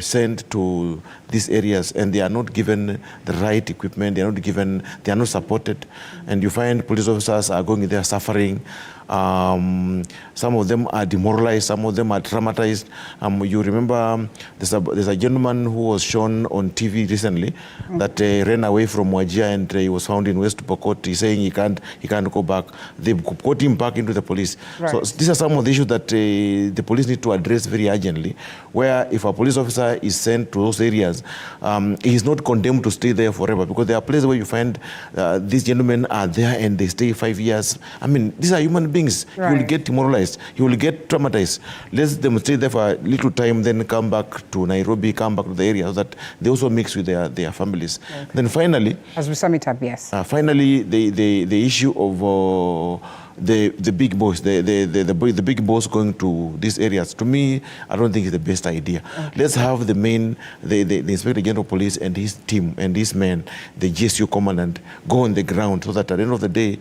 sent to these areas and they are not given the right equipment, they are not supported, and you find police officers are going there suffering. Some of them are demoralized, some of them are traumatized. You remember there's a gentleman who was shown on TV recently that ran away from Wajir and he was found in West Pokot. He's saying he can't go back. They got him back into the police. Right. So these are some of the issues that the police need to address very urgently, where if a police officer is sent to those areas, he is not condemned to stay there forever, because there are places where you find these gentlemen are there and they stay 5 years. I mean, these are human beings. Right. You will get demoralized. You will get traumatized. Let them stay there for a little time, then come back to Nairobi, come back to the area, so that they also mix with their families. Okay. Then finally, as we sum it up, yes. Finally, the issue of the big boss, the big boss going to these areas, to me, I don't think it's the best idea. Okay. Let's have the Inspector General of Police and his team and his men, the GSU commandant, go on the ground, so that at the end of the day,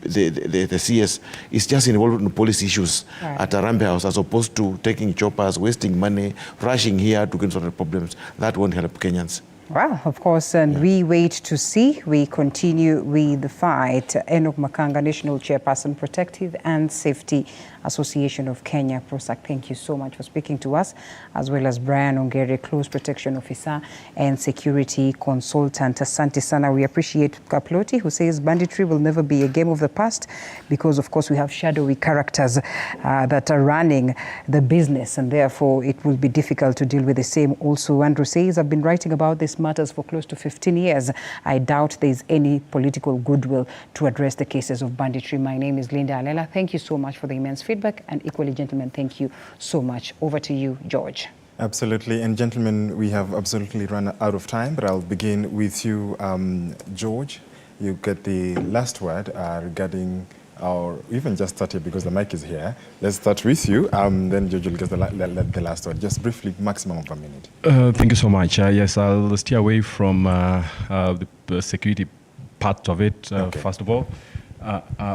the CS is just involved in police issues at Arambe House, as opposed to taking choppers, wasting money, rushing here to get sort of problems. That won't help Kenyans. Well, of course, and we wait to see. We continue with the fight. Enoch Makanga, National Chairperson, Protective and Safety Association of Kenya, PROSAC, thank you so much for speaking to us, as well as Brian Ongere, Close Protection Officer and Security Consultant. Asante sana. We appreciate Kaploti, who says banditry will never be a game of the past, because, of course, we have shadowy characters that are running the business, and therefore it will be difficult to deal with the same. Also, Andrew says, I've been writing about these matters for close to 15 years. I doubt there's any political goodwill to address the cases of banditry. My name is Linda Alela. Thank you so much for the immense feedback, and equally, gentlemen, thank you so much. Over to you, George. Absolutely. And gentlemen, we have absolutely run out of time, but I'll begin with you, George. You get the last word regarding, or even just start here because the mic is here. Let's start with you. Then George will get the last word. Just briefly, maximum of a minute. Thank you so much. Yes, I'll steer away from the security part of it, first of all.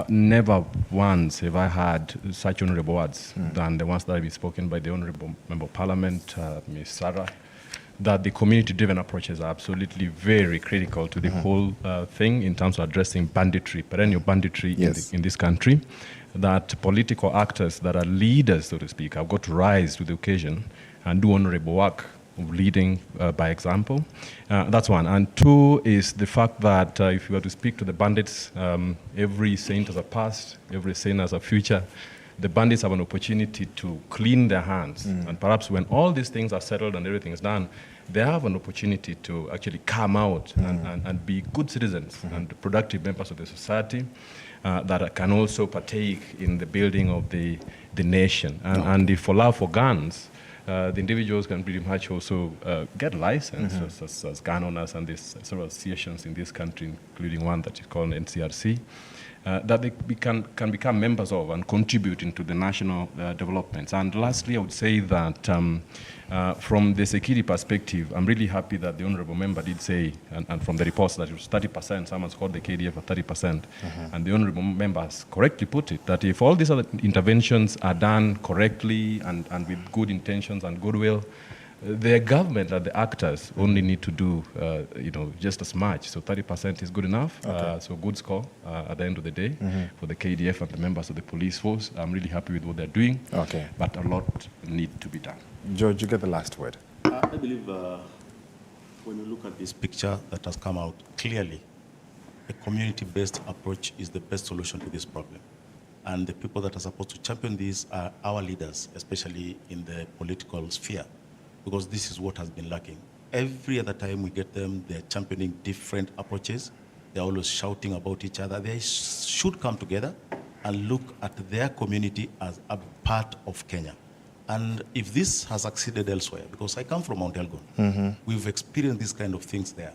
Never once have I had such honorable words than the ones that have been spoken by the Honorable Member of Parliament, Ms. Sarah, that the community-driven approaches are absolutely very critical to the whole thing in terms of addressing banditry, perennial banditry in this country, that political actors that are leaders, so to speak, have got to rise to the occasion and do honorable work of leading by example. That's one. And two is the fact that if you were to speak to the bandits, every saint has a past, every saint has a future. the bandits have an opportunity to clean their hands. And perhaps when all these things are settled and everything is done, they have an opportunity to actually come out and be good citizens and productive members of the society that can also partake in the building of the nation. And if for love for guns, the individuals can pretty much also get licenses as gun owners, and there's several associations in this country, including one that is called NCRC, that they can become members of and contribute into the national developments. And lastly, I would say that from the security perspective, I'm really happy that the honorable member did say, and from the reports, that it was 30%, someone's called the KDF at 30%, and the honorable member has correctly put it, that if all these other interventions are done correctly and with good intentions and goodwill, the government and the actors only need to do, just as much. So 30% is good enough. So good score at the end of the day for the KDF and the members of the police force. I'm really happy with what they're doing. But a lot need to be done. George, you get the last word. I believe when you look at this picture that has come out clearly, a community-based approach is the best solution to this problem. And the people that are supposed to champion this are our leaders, especially in the political sphere, because this is what has been lacking. Every other time we get them, they're championing different approaches. They're always shouting about each other. They should come together and look at their community as a part of Kenya. And if this has succeeded elsewhere, because I come from Mount Elgon, we've experienced these kind of things there.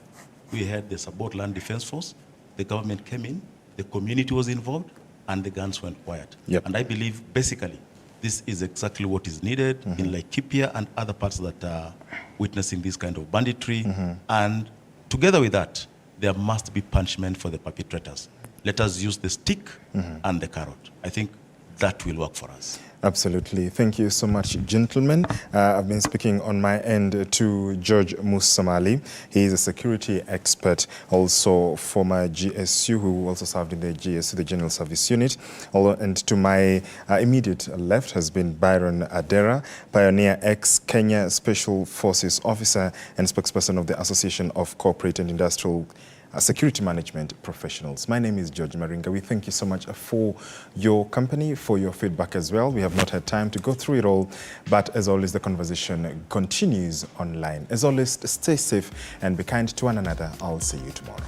We had the Support Land Defense Force, the government came in, the community was involved, and the guns went quiet. And I believe, basically, this is exactly what is needed in Laikipia and other parts that are witnessing this kind of banditry. And together with that, there must be punishment for the perpetrators. Let us use the stick and the carrot. I think that will work for us. Absolutely. Thank you so much, gentlemen. I've been speaking on my end to George Musamali. He is a security expert, also former GSU, who also served in the GSU, the General Service Unit. And to my immediate left has been Byron Adera, Pioneer ex-Kenya Special Forces Officer and spokesperson of the Association of Corporate and Industrial Security Management Professionals. My name is George Maringa. We thank you so much for your company, for your feedback as well. We have not had time to go through it all, but as always, the conversation continues online. As always, stay safe and be kind to one another. I'll see you tomorrow.